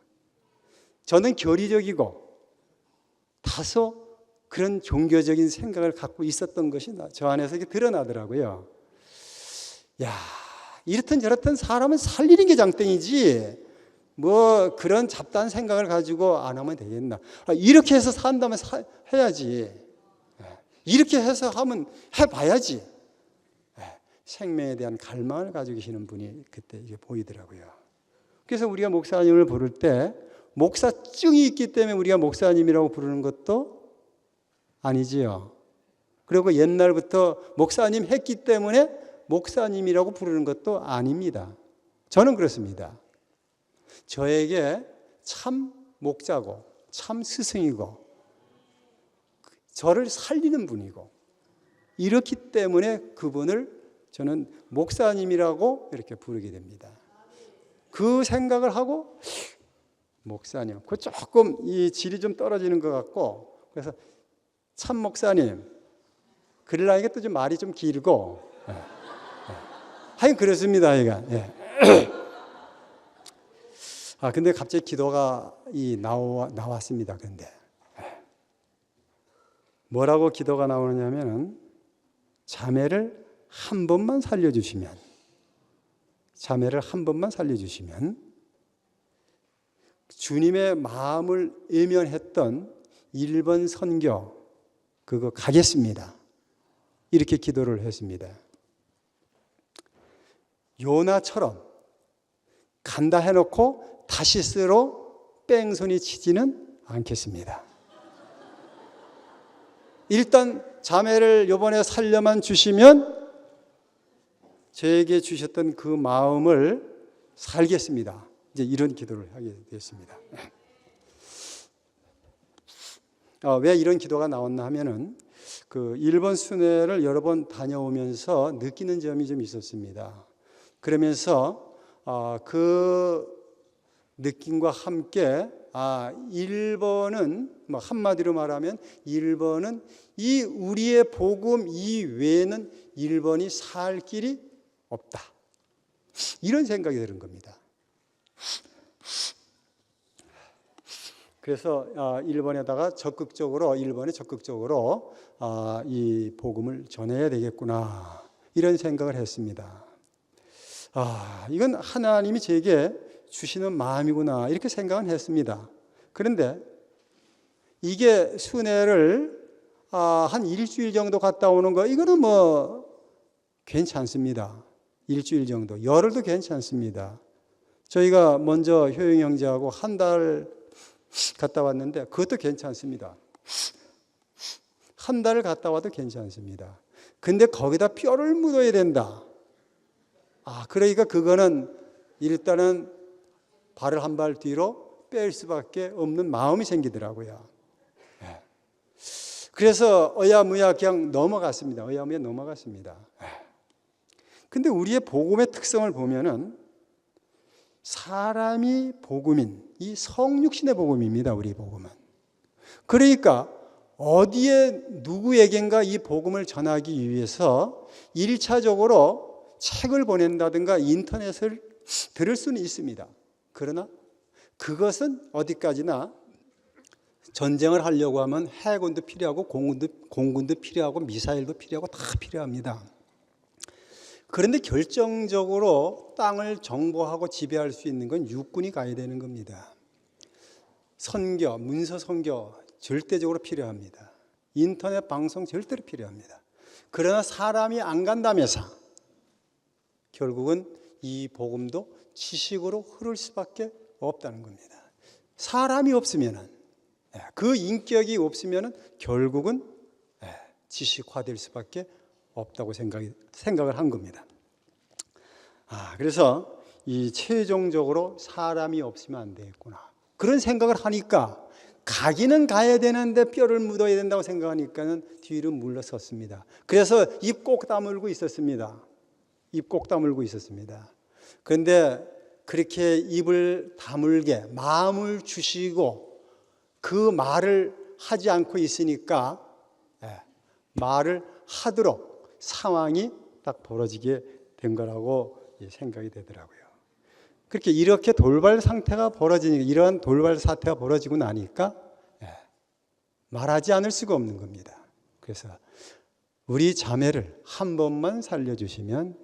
저는 교리적이고 다소 그런 종교적인 생각을 갖고 있었던 것이 저 안에서 이게 드러나더라고요. 야, 이렇든 저렇든 사람은 살리는 게 장땡이지 뭐 그런 잡다한 생각을 가지고 안 하면 되겠나. 이렇게 해서 산다면 해야지. 이렇게 해서 하면 해봐야지. 생명에 대한 갈망을 가지고 계시는 분이 그때 이게 보이더라고요. 그래서 우리가 목사님을 부를 때 목사증이 있기 때문에 우리가 목사님이라고 부르는 것도 아니지요. 그리고 옛날부터 목사님 했기 때문에 목사님이라고 부르는 것도 아닙니다. 저는 그렇습니다. 저에게 참 목자고 참 스승이고 저를 살리는 분이고 이렇기 때문에 그분을 저는 목사님이라고 이렇게 부르게 됩니다. 그 생각을 하고 목사님, 그 조금 이 질이 좀 떨어지는 것 같고 그래서 참 목사님 그러려니까 또 좀 말이 좀 길고 하여간 그렇습니다. 근데 갑자기 기도가 나왔습니다. 그런데 뭐라고 기도가 나오느냐면은 자매를 한 번만 살려주시면 주님의 마음을 외면했던 일본 선교 그거 가겠습니다. 이렇게 기도를 했습니다. 요나처럼 간다 해놓고 다시스로 뺑소니 치지는 않겠습니다. 일단 자매를 이번에 살려만 주시면 저에게 주셨던 그 마음을 살겠습니다. 이제 이런 기도를 하게 됐습니다. 왜 이런 기도가 나왔나 하면은 그 일본 순회를 여러 번 다녀오면서 느끼는 점이 좀 있었습니다. 그러면서 그 느낌과 함께 일본은 뭐 한마디로 말하면 일본은 이 우리의 복음 이외에는 일본이 살 길이 없다. 이런 생각이 드는 겁니다. 그래서 일본에 적극적으로 이 복음을 전해야 되겠구나 이런 생각을 했습니다. 이건 하나님이 제게 주시는 마음이구나 이렇게 생각은 했습니다. 그런데 이게 순회를 한 일주일 정도 갔다 오는 거 이거는 뭐 괜찮습니다. 일주일 정도, 열흘도 괜찮습니다. 저희가 먼저 효영 형제하고 한 달 갔다 왔는데 그것도 괜찮습니다. 한 달을 갔다 와도 괜찮습니다. 근데 거기다 뼈를 묻어야 된다. 그러니까 그거는 일단은 발을 한 발 뒤로 뺄 수밖에 없는 마음이 생기더라고요. 그래서 어야무야 그냥 넘어갔습니다. 근데 우리의 복음의 특성을 보면은 사람이 복음인 이 성육신의 복음입니다. 우리 복음은. 그러니까 어디에 누구에겐가 이 복음을 전하기 위해서 1차적으로 책을 보낸다든가 인터넷을 들을 수는 있습니다. 그러나 그것은 어디까지나 전쟁을 하려고 하면 해군도 필요하고 공군도 필요하고 미사일도 필요하고 다 필요합니다. 그런데 결정적으로 땅을 정보하고 지배할 수 있는 건 육군이 가야 되는 겁니다. 선교, 문서 선교 절대적으로 필요합니다. 인터넷 방송 절대로 필요합니다. 그러나 사람이 안 간다면서 결국은 이 복음도 지식으로 흐를 수밖에 없다는 겁니다. 사람이 없으면은 그 인격이 없으면은 결국은 지식화될 수밖에 없다고 생각을 한 겁니다. 그래서 이 최종적으로 사람이 없으면 안 되겠구나. 그런 생각을 하니까 가기는 가야 되는데 뼈를 묻어야 된다고 생각하니까는 뒤로 물러섰습니다. 그래서 입 꼭 다물고 있었습니다. 입 꼭 다물고 있었습니다. 그런데 그렇게 입을 다물게 마음을 주시고 그 말을 하지 않고 있으니까 말을 하도록 상황이 딱 벌어지게 된 거라고 생각이 되더라고요. 그렇게 이렇게 돌발 상태가 벌어지니까, 이러한 돌발 사태가 벌어지고 나니까 말하지 않을 수가 없는 겁니다. 그래서 우리 자매를 한 번만 살려주시면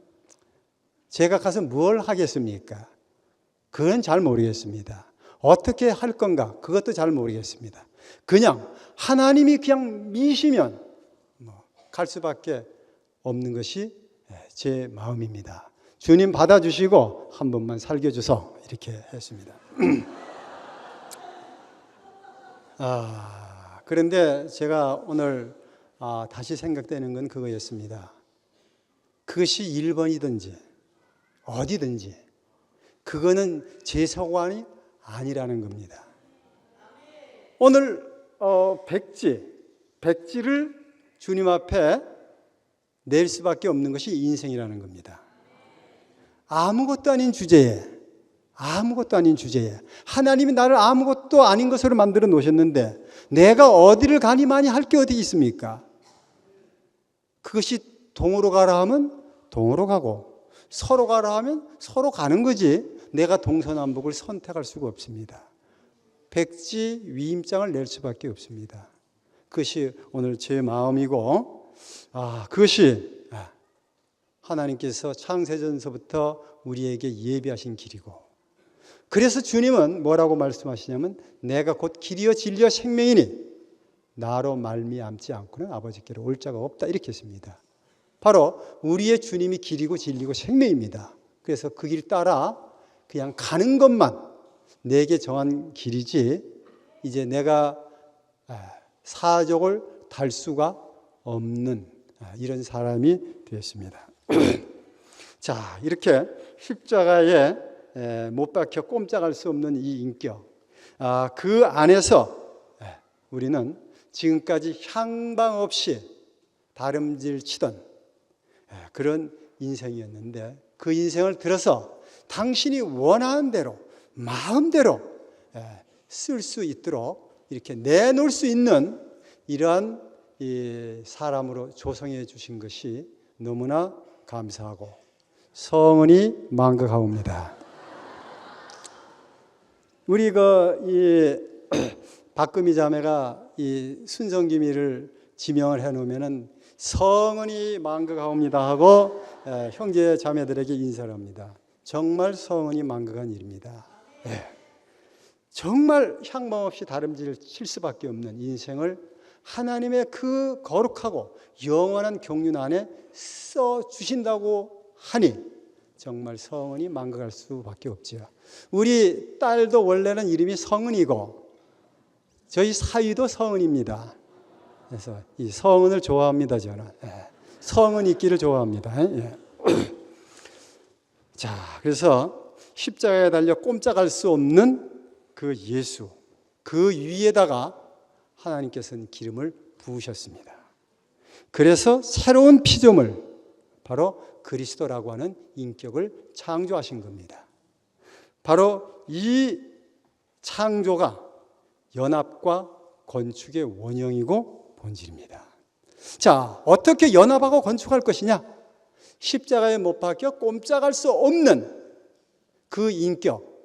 제가 가서 뭘 하겠습니까? 그건 잘 모르겠습니다. 어떻게 할 건가? 그것도 잘 모르겠습니다. 그냥 하나님이 그냥 미시면 갈 수밖에 없는 것이 제 마음입니다. 주님 받아주시고 한 번만 살겨줘서 이렇게 했습니다. 그런데 제가 오늘 다시 생각되는 건 그거였습니다. 그것이 1번이든지 어디든지 그거는 제 소관이 아니라는 겁니다. 오늘 백지를 주님 앞에 낼 수밖에 없는 것이 인생이라는 겁니다. 아무것도 아닌 주제에 하나님이 나를 아무것도 아닌 것으로 만들어 놓으셨는데 내가 어디를 가니 많이 할 게 어디 있습니까? 그것이 동으로 가라 하면 동으로 가고 서로 가라 하면 서로 가는 거지 내가 동서남북을 선택할 수가 없습니다. 백지 위임장을 낼 수밖에 없습니다. 그것이 오늘 제 마음이고 그것이 하나님께서 창세전서부터 우리에게 예비하신 길이고 그래서 주님은 뭐라고 말씀하시냐면 내가 곧 길이요 진리요 생명이니 나로 말미암지 않고는 아버지께로 올 자가 없다 이렇게 했습니다. 바로 우리의 주님이 길이고 진리고 생명입니다. 그래서 그 길 따라 그냥 가는 것만 내게 정한 길이지 이제 내가 사족을 달 수가 없는 이런 사람이 되었습니다. 자, 이렇게 십자가에 못 박혀 꼼짝할 수 없는 이 인격, 그 안에서 우리는 지금까지 향방 없이 다름질 치던 그런 인생이었는데 그 인생을 들어서 당신이 원하는 대로 마음대로 쓸 수 있도록 이렇게 내놓을 수 있는 이러한 이 사람으로 조성해 주신 것이 너무나 감사하고 성은이 만극하옵니다. 우리 박금희 자매가 이 순성기미를 지명을 해놓으면은 성은이 만극하옵니다 하고 형제 자매들에게 인사를 합니다. 정말 성은이 만극한 일입니다. 정말 향방 없이 다름질 칠 수밖에 없는 인생을 하나님의 그 거룩하고 영원한 경륜 안에 써주신다고 하니 정말 성은이 만극할 수밖에 없죠. 우리 딸도 원래는 이름이 성은이고 저희 사위도 성은입니다. 그래서 이 성은을 좋아합니다. 저는 성은 있기를 좋아합니다. 자, 그래서 십자가에 달려 꼼짝할 수 없는 그 예수, 그 위에다가 하나님께서는 기름을 부으셨습니다. 그래서 새로운 피조물, 바로 그리스도라고 하는 인격을 창조하신 겁니다. 바로 이 창조가 연합과 건축의 원형이고 본질입니다. 자, 어떻게 연합하고 건축할 것이냐? 십자가에 못 박혀 꼼짝할 수 없는 그 인격,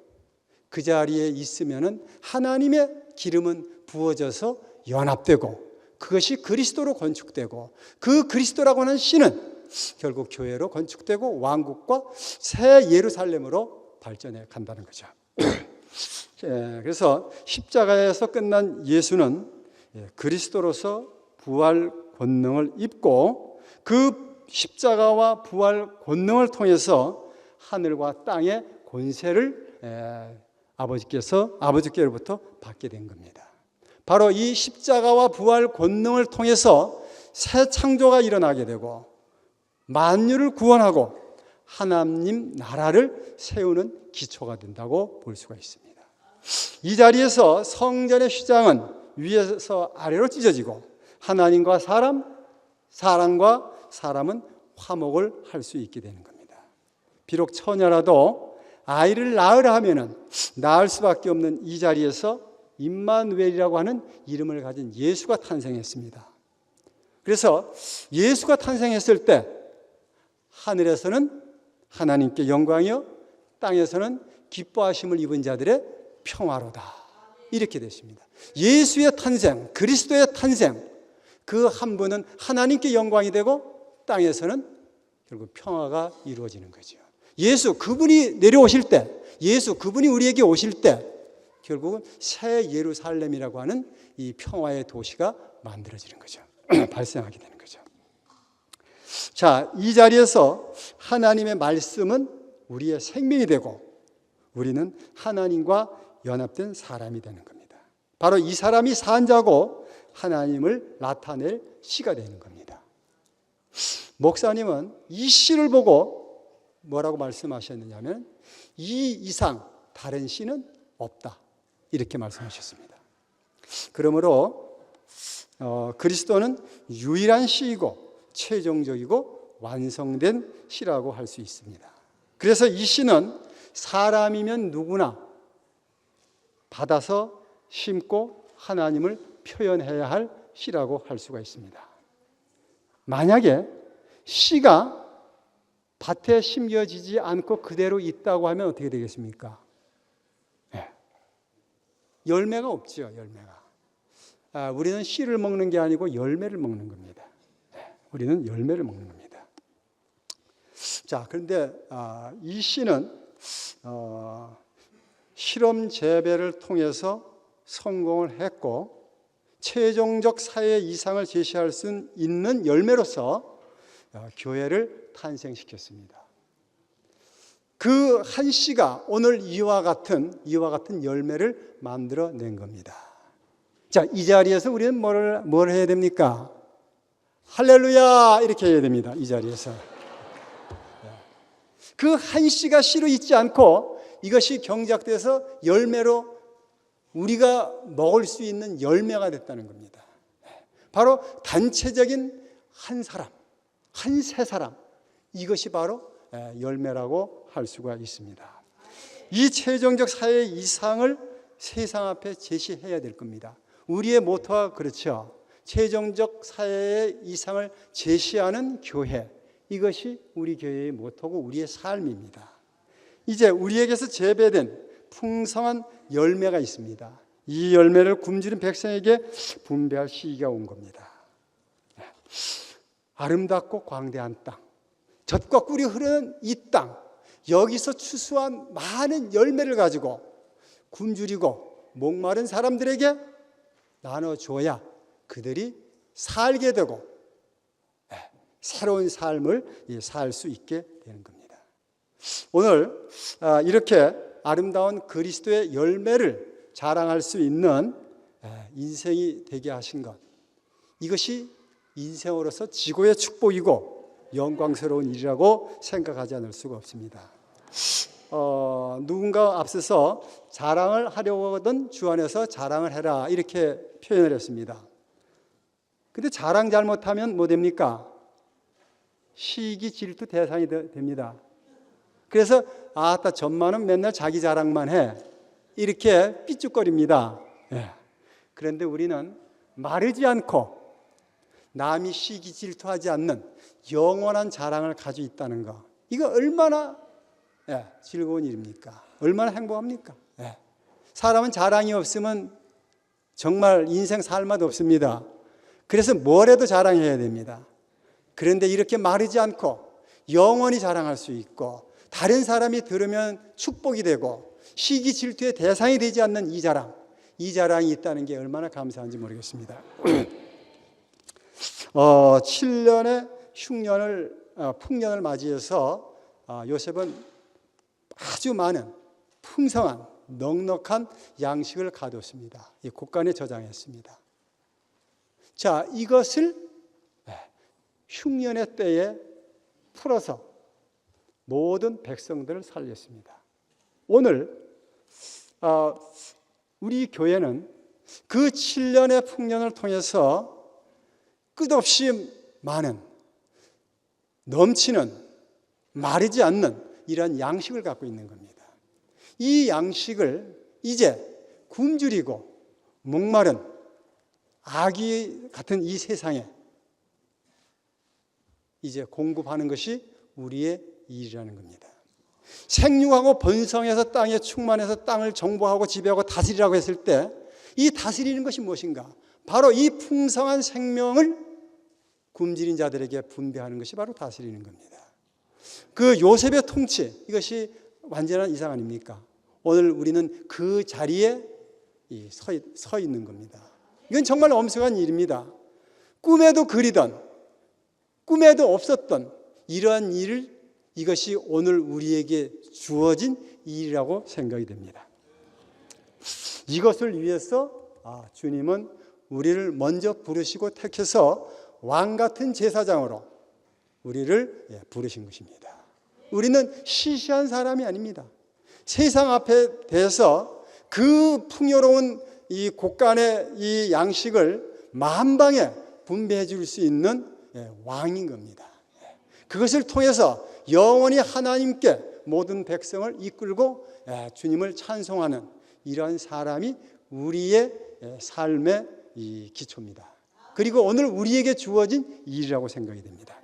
그 자리에 있으면은 하나님의 기름은 부어져서 연합되고 그것이 그리스도로 건축되고 그 그리스도라고 하는 신은 결국 교회로 건축되고 왕국과 새 예루살렘으로 발전해 간다는 거죠. 그래서 십자가에서 끝난 예수는 그리스도로서 부활 권능을 입고 그 십자가와 부활 권능을 통해서 하늘과 땅의 권세를 아버지께로부터 받게 된 겁니다. 바로 이 십자가와 부활 권능을 통해서 새 창조가 일어나게 되고 만유를 구원하고 하나님 나라를 세우는 기초가 된다고 볼 수가 있습니다. 이 자리에서 성전의 휘장은 위에서 아래로 찢어지고 하나님과 사람, 사람과 사람은 화목을 할 수 있게 되는 겁니다. 비록 처녀라도 아이를 낳으라 하면은 낳을 수밖에 없는 이 자리에서 임마누엘이라고 하는 이름을 가진 예수가 탄생했습니다. 그래서 예수가 탄생했을 때 하늘에서는 하나님께 영광이요, 땅에서는 기뻐하심을 입은 자들의 평화로다. 이렇게 됐습니다. 예수의 탄생, 그리스도의 탄생, 그 한 분은 하나님께 영광이 되고 땅에서는 결국 평화가 이루어지는 거죠. 예수 그분이 내려오실 때, 예수 그분이 우리에게 오실 때 결국은 새 예루살렘이라고 하는 이 평화의 도시가 만들어지는 거죠. 발생하게 되는 거죠. 자, 이 자리에서 하나님의 말씀은 우리의 생명이 되고 우리는 하나님과 연합된 사람이 되는 겁니다. 바로 이 사람이 산 자고 하나님을 나타낼 시가 되는 겁니다. 목사님은 이 시를 보고 뭐라고 말씀하셨느냐면 이 이상 다른 시는 없다. 이렇게 말씀하셨습니다. 그러므로 그리스도는 유일한 시이고 최종적이고 완성된 시라고 할 수 있습니다. 그래서 이 시는 사람이면 누구나 받아서 심고 하나님을 표현해야 할 시라고 할 수가 있습니다. 만약에 씨가 밭에 심겨지지 않고 그대로 있다고 하면 어떻게 되겠습니까? 네. 열매가 없죠. 열매가. 우리는 씨를 먹는 게 아니고 열매를 먹는 겁니다. 네. 우리는 열매를 먹는 겁니다. 자, 그런데 이 씨는 실험 재배를 통해서 성공을 했고 최종적 사회 이상을 제시할 수 있는 열매로서 교회를 탄생시켰습니다. 그 한 씨가 오늘 이와 같은 열매를 만들어낸 겁니다. 자, 이 자리에서 우리는 뭘 해야 됩니까? 할렐루야 이렇게 해야 됩니다. 이 자리에서 그 한 씨가 씨로 있지 않고 이것이 경작돼서 열매로 우리가 먹을 수 있는 열매가 됐다는 겁니다. 바로 단체적인 한 사람, 한 세 사람, 이것이 바로 열매라고 할 수가 있습니다. 이 최종적 사회 이상을 세상 앞에 제시해야 될 겁니다. 우리의 모토가 그렇죠. 최종적 사회의 이상을 제시하는 교회, 이것이 우리 교회의 모토고 우리의 삶입니다. 이제 우리에게서 재배된 풍성한 열매가 있습니다. 이 열매를 굶주린 백성에게 분배할 시기가 온 겁니다. 아름답고 광대한 땅, 젖과 꿀이 흐르는 이 땅, 여기서 추수한 많은 열매를 가지고 굶주리고 목마른 사람들에게 나눠줘야 그들이 살게 되고 새로운 삶을 살 수 있게 되는 겁니다. 오늘 이렇게 아름다운 그리스도의 열매를 자랑할 수 있는 인생이 되게 하신 것, 이것이 인생으로서 지고의 축복이고 영광스러운 일이라고 생각하지 않을 수가 없습니다. 누군가 앞서서 자랑을 하려고 하던 주 안에서 자랑을 해라 이렇게 표현을 했습니다. 근데 자랑 잘못하면 뭐 됩니까? 시기 질투 대상이 됩니다. 그래서 아따 전만은 맨날 자기 자랑만 해 이렇게 삐죽거립니다. 그런데 우리는 마르지 않고 남이 시기 질투하지 않는 영원한 자랑을 가지고 있다는 거, 이거 얼마나 즐거운 일입니까? 얼마나 행복합니까? 사람은 자랑이 없으면 정말 인생 살 맛 없습니다. 그래서 뭘 해도 자랑해야 됩니다. 그런데 이렇게 마르지 않고 영원히 자랑할 수 있고 다른 사람이 들으면 축복이 되고 시기 질투의 대상이 되지 않는 이 자랑이 있다는 게 얼마나 감사한지 모르겠습니다. 7년의 풍년을 맞이해서 요셉은 아주 많은 풍성한 넉넉한 양식을 가뒀습니다. 이 곳간에 저장했습니다. 자, 이것을 흉년의 때에 풀어서 모든 백성들을 살렸습니다. 오늘 우리 교회는 그 7년의 풍년을 통해서 끝없이 많은, 넘치는, 마르지 않는 이런 양식을 갖고 있는 겁니다. 이 양식을 이제 굶주리고 목마른 아기 같은 이 세상에 이제 공급하는 것이 우리의 일이라는 겁니다. 생육하고 번성해서 땅에 충만해서 땅을 정복하고 지배하고 다스리라고 했을 때 이 다스리는 것이 무엇인가? 바로 이 풍성한 생명을 굶주린 자들에게 분배하는 것이 바로 다스리는 겁니다. 그 요셉의 통치, 이것이 완전한 이상 아닙니까? 오늘 우리는 그 자리에 서 있는 겁니다. 이건 정말 엄청난 일입니다. 꿈에도 그리던, 꿈에도 없었던 이러한 일을, 이것이 오늘 우리에게 주어진 일이라고 생각이 됩니다. 이것을 위해서 주님은 우리를 먼저 부르시고 택해서 왕 같은 제사장으로 우리를 부르신 것입니다. 우리는 시시한 사람이 아닙니다. 세상 앞에 대해서 그 풍요로운 이 곳간의 이 양식을 만방에 분배해 줄 수 있는 왕인 겁니다. 그것을 통해서 영원히 하나님께 모든 백성을 이끌고 주님을 찬송하는 이러한 사람이 우리의 삶의 이 기초입니다. 그리고 오늘 우리에게 주어진 일이라고 생각이 됩니다.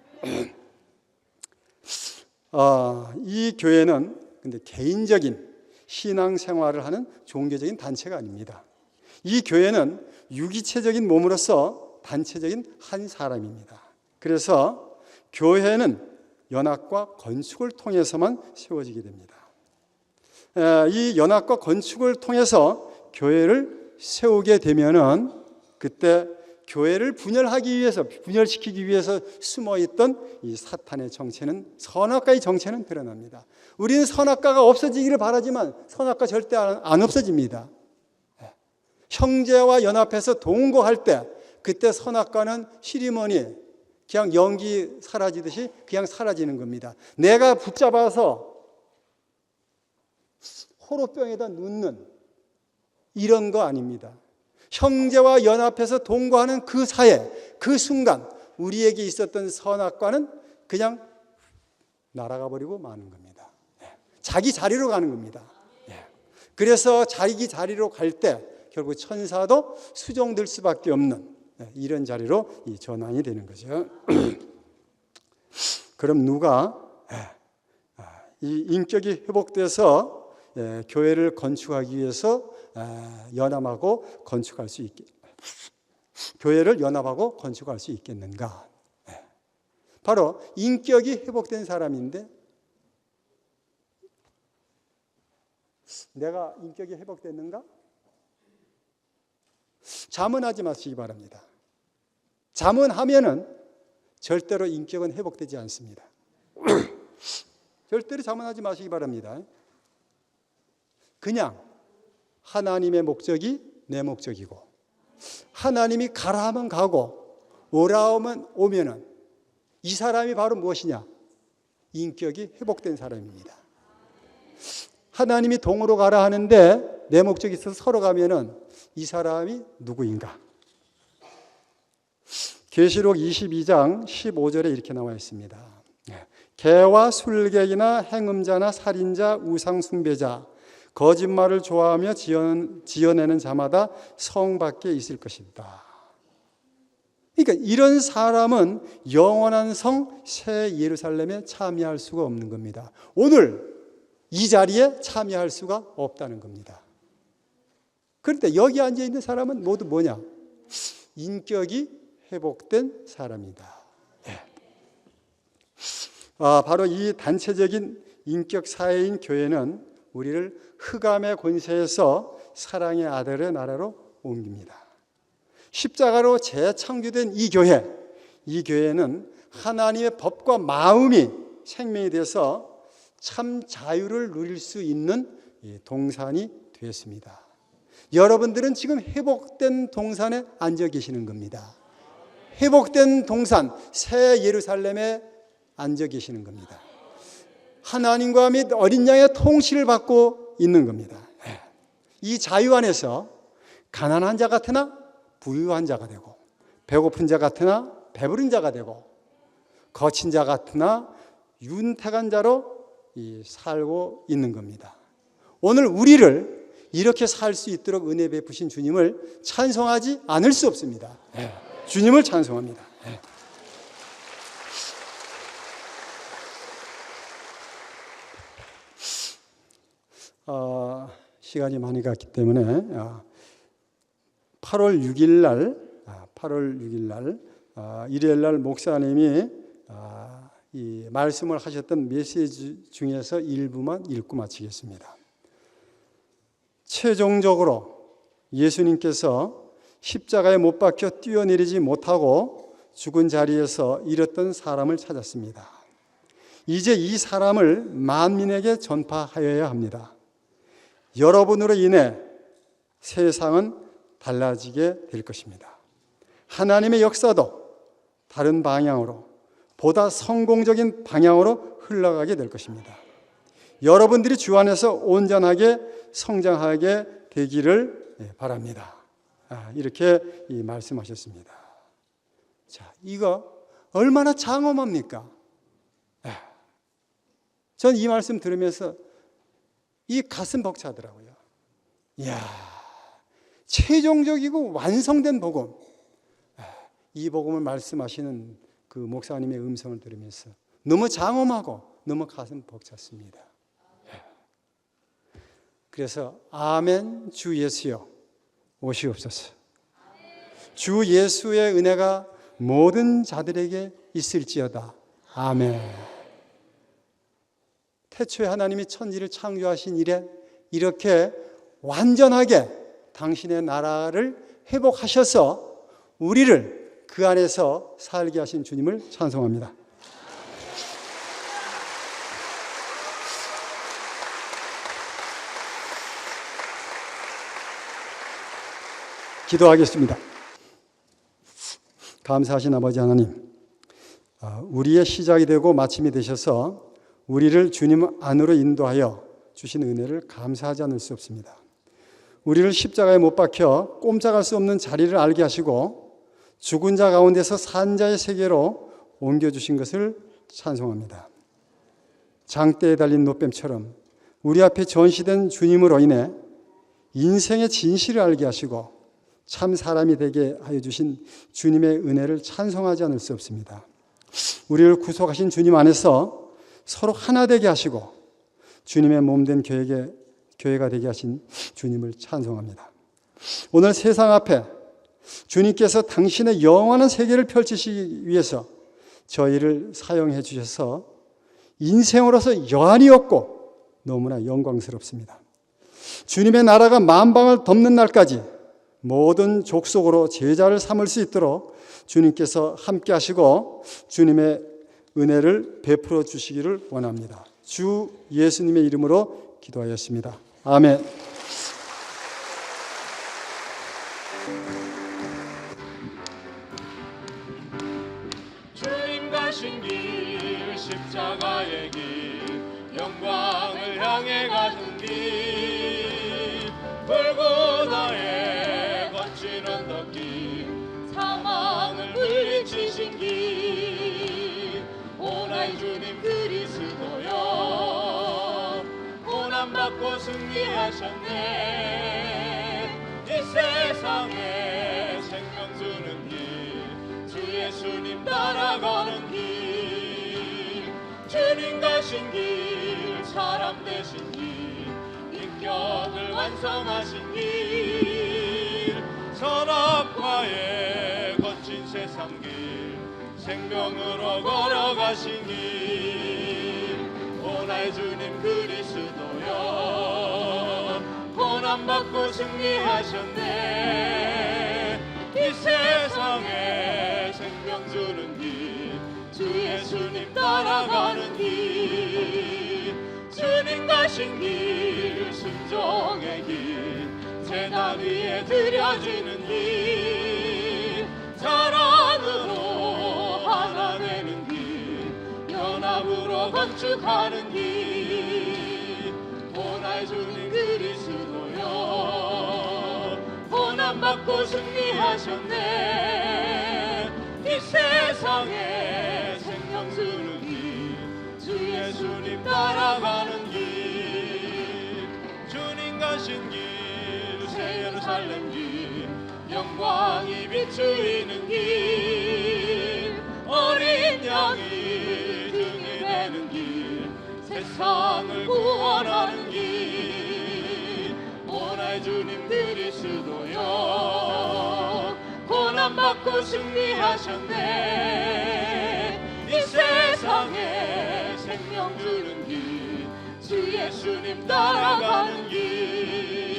이 교회는 근데 개인적인 신앙생활을 하는 종교적인 단체가 아닙니다. 이 교회는 유기체적인 몸으로서 단체적인 한 사람입니다. 그래서 교회는 연합과 건축을 통해서만 세워지게 됩니다. 이 연합과 건축을 통해서 교회를 세우게 되면은 그때 교회를 분열시키기 위해서 숨어있던 이 사탄의 정체는, 선악과의 정체는 드러납니다. 우리는 선악과가 없어지기를 바라지만 선악과 절대 안 없어집니다. 형제와 연합해서 동거할 때 그때 선악과는 시리머니, 그냥 연기 사라지듯이 그냥 사라지는 겁니다. 내가 붙잡아서 호로병에다 눕는 이런 거 아닙니다. 형제와 연합해서 동거하는 그 사회, 그 순간 우리에게 있었던 선악과는 그냥 날아가 버리고 마는 겁니다. 자기 자리로 가는 겁니다. 그래서 자기 자리로 갈 때 결국 천사도 수종될 수밖에 없는 이런 자리로 전환이 되는 거죠. 그럼 누가 이 인격이 회복돼서 교회를 건축하기 위해서 연합하고 건축할 수 있게, 교회를 연합하고 건축할 수 있겠는가? 바로 인격이 회복된 사람인데, 내가 인격이 회복됐는가? 자문하지 마시기 바랍니다. 자문하면은 절대로 인격은 회복되지 않습니다. 절대로 자문하지 마시기 바랍니다. 그냥 하나님의 목적이 내 목적이고, 하나님이 가라 하면 가고 오라 하면 오면은 이 사람이 바로 무엇이냐? 인격이 회복된 사람입니다. 하나님이 동으로 가라 하는데 내 목적이 있어서 서로 가면은 이 사람이 누구인가? 계시록 22장 15절에 이렇게 나와 있습니다. 개와 술객이나 행음자나 살인자, 우상 숭배자, 거짓말을 좋아하며 지어내는 자마다 성 밖에 있을 것이다. 그러니까 이런 사람은 영원한 성 새 예루살렘에 참여할 수가 없는 겁니다. 오늘 이 자리에 참여할 수가 없다는 겁니다. 그런데 여기 앉아있는 사람은 모두 뭐냐? 인격이 회복된 사람이다. 바로 이 단체적인 인격 사회인 교회는 우리를 흑암의 권세에서 사랑의 아들의 나라로 옮깁니다. 십자가로 재창조된 이 교회는 하나님의 법과 마음이 생명이 돼서 참 자유를 누릴 수 있는 동산이 되었습니다. 여러분들은 지금 회복된 동산에 앉아 계시는 겁니다. 회복된 동산, 새 예루살렘에 앉아 계시는 겁니다. 하나님과 및 어린 양의 통치를 받고 있는 겁니다. 이 자유 안에서 가난한 자 같으나 부유한 자가 되고, 배고픈 자 같으나 배부른 자가 되고, 거친 자 같으나 윤택한 자로 살고 있는 겁니다. 오늘 우리를 이렇게 살 수 있도록 은혜 베푸신 주님을 찬송하지 않을 수 없습니다. 주님을 찬송합니다. 시간이 많이 갔기 때문에 8월 6일 날 일요일 날 목사님이 이 말씀을 하셨던 메시지 중에서 일부만 읽고 마치겠습니다. 최종적으로 예수님께서 십자가에 못 박혀 뛰어내리지 못하고 죽은 자리에서 잃었던 사람을 찾았습니다. 이제 이 사람을 만민에게 전파하여야 합니다. 여러분으로 인해 세상은 달라지게 될 것입니다. 하나님의 역사도 다른 방향으로, 보다 성공적인 방향으로 흘러가게 될 것입니다. 여러분들이 주 안에서 온전하게 성장하게 되기를 바랍니다. 이렇게 말씀하셨습니다. 자, 이거 얼마나 장엄합니까? 전 이 말씀 들으면서 이 가슴 벅차더라고요. 이야, 최종적이고 완성된 복음. 이 복음을 말씀하시는 그 목사님의 음성을 들으면서 너무 장엄하고 너무 가슴 벅찼습니다. 그래서 아멘, 주 예수여 오시옵소서. 주 예수의 은혜가 모든 자들에게 있을지어다. 아멘. 태초에 하나님이 천지를 창조하신 이래 이렇게 완전하게 당신의 나라를 회복하셔서 우리를 그 안에서 살게 하신 주님을 찬송합니다. 기도하겠습니다. 감사하신 아버지 하나님, 우리의 시작이 되고 마침이 되셔서 우리를 주님 안으로 인도하여 주신 은혜를 감사하지 않을 수 없습니다. 우리를 십자가에 못 박혀 꼼짝할 수 없는 자리를 알게 하시고 죽은 자 가운데서 산 자의 세계로 옮겨주신 것을 찬송합니다. 장대에 달린 노뱀처럼 우리 앞에 전시된 주님으로 인해 인생의 진실을 알게 하시고 참 사람이 되게 하여 주신 주님의 은혜를 찬송하지 않을 수 없습니다. 우리를 구속하신 주님 안에서 서로 하나 되게 하시고 주님의 몸된 교회가 되게 하신 주님을 찬송합니다. 오늘 세상 앞에 주님께서 당신의 영원한 세계를 펼치시기 위해서 저희를 사용해 주셔서 인생으로서 여한이 없고 너무나 영광스럽습니다. 주님의 나라가 만방을 덮는 날까지 모든 족속으로 제자를 삼을 수 있도록 주님께서 함께 하시고 주님의 은혜를 베풀어 주시기를 원합니다. 주 예수님의 이름으로 기도하였습니다. 아멘. 주님 가신 길, 십자가의 길, 영광을 향해 가는 길, 골고다의 거친 언덕길, 사망을 물리치신 길, 오나이 주님 그리스도여, 고난받고 승리하셨네. 이 세상에 생명 주는 길, 주 예수님 따라가는 길, 주님 가신 길, 사람 되신 길, 인격을 완성하신 길, 선악과의 거친 세상 길, 생명으로 걸어가신 길, 오나의 주님 그리스도여, 고난받고 승리하셨네. 이 세상에 생명 주는 길, 주 예수님 따라가는 길, 주님 가신 길, 순종의 길, 제단 위에 드려지는 길, 사랑으로 하나 되는 길, 연합으로 건축하는 길, 오나의 주님 그리스도여, 고난받고 승리하셨네. 이 세상에 생명 주는 길, 주 예수님 따라가는 길, 주님 가신 길, 새 예루살렘 길, 영광이 비추이는 길, 어린 양이 등이 되는 길, 세상을 구원하는 길, 오늘 주님 그리스도여 고난받고 승리하셨네. 이 세상에 생명 주는 길, 주 예수님 따라가는 길,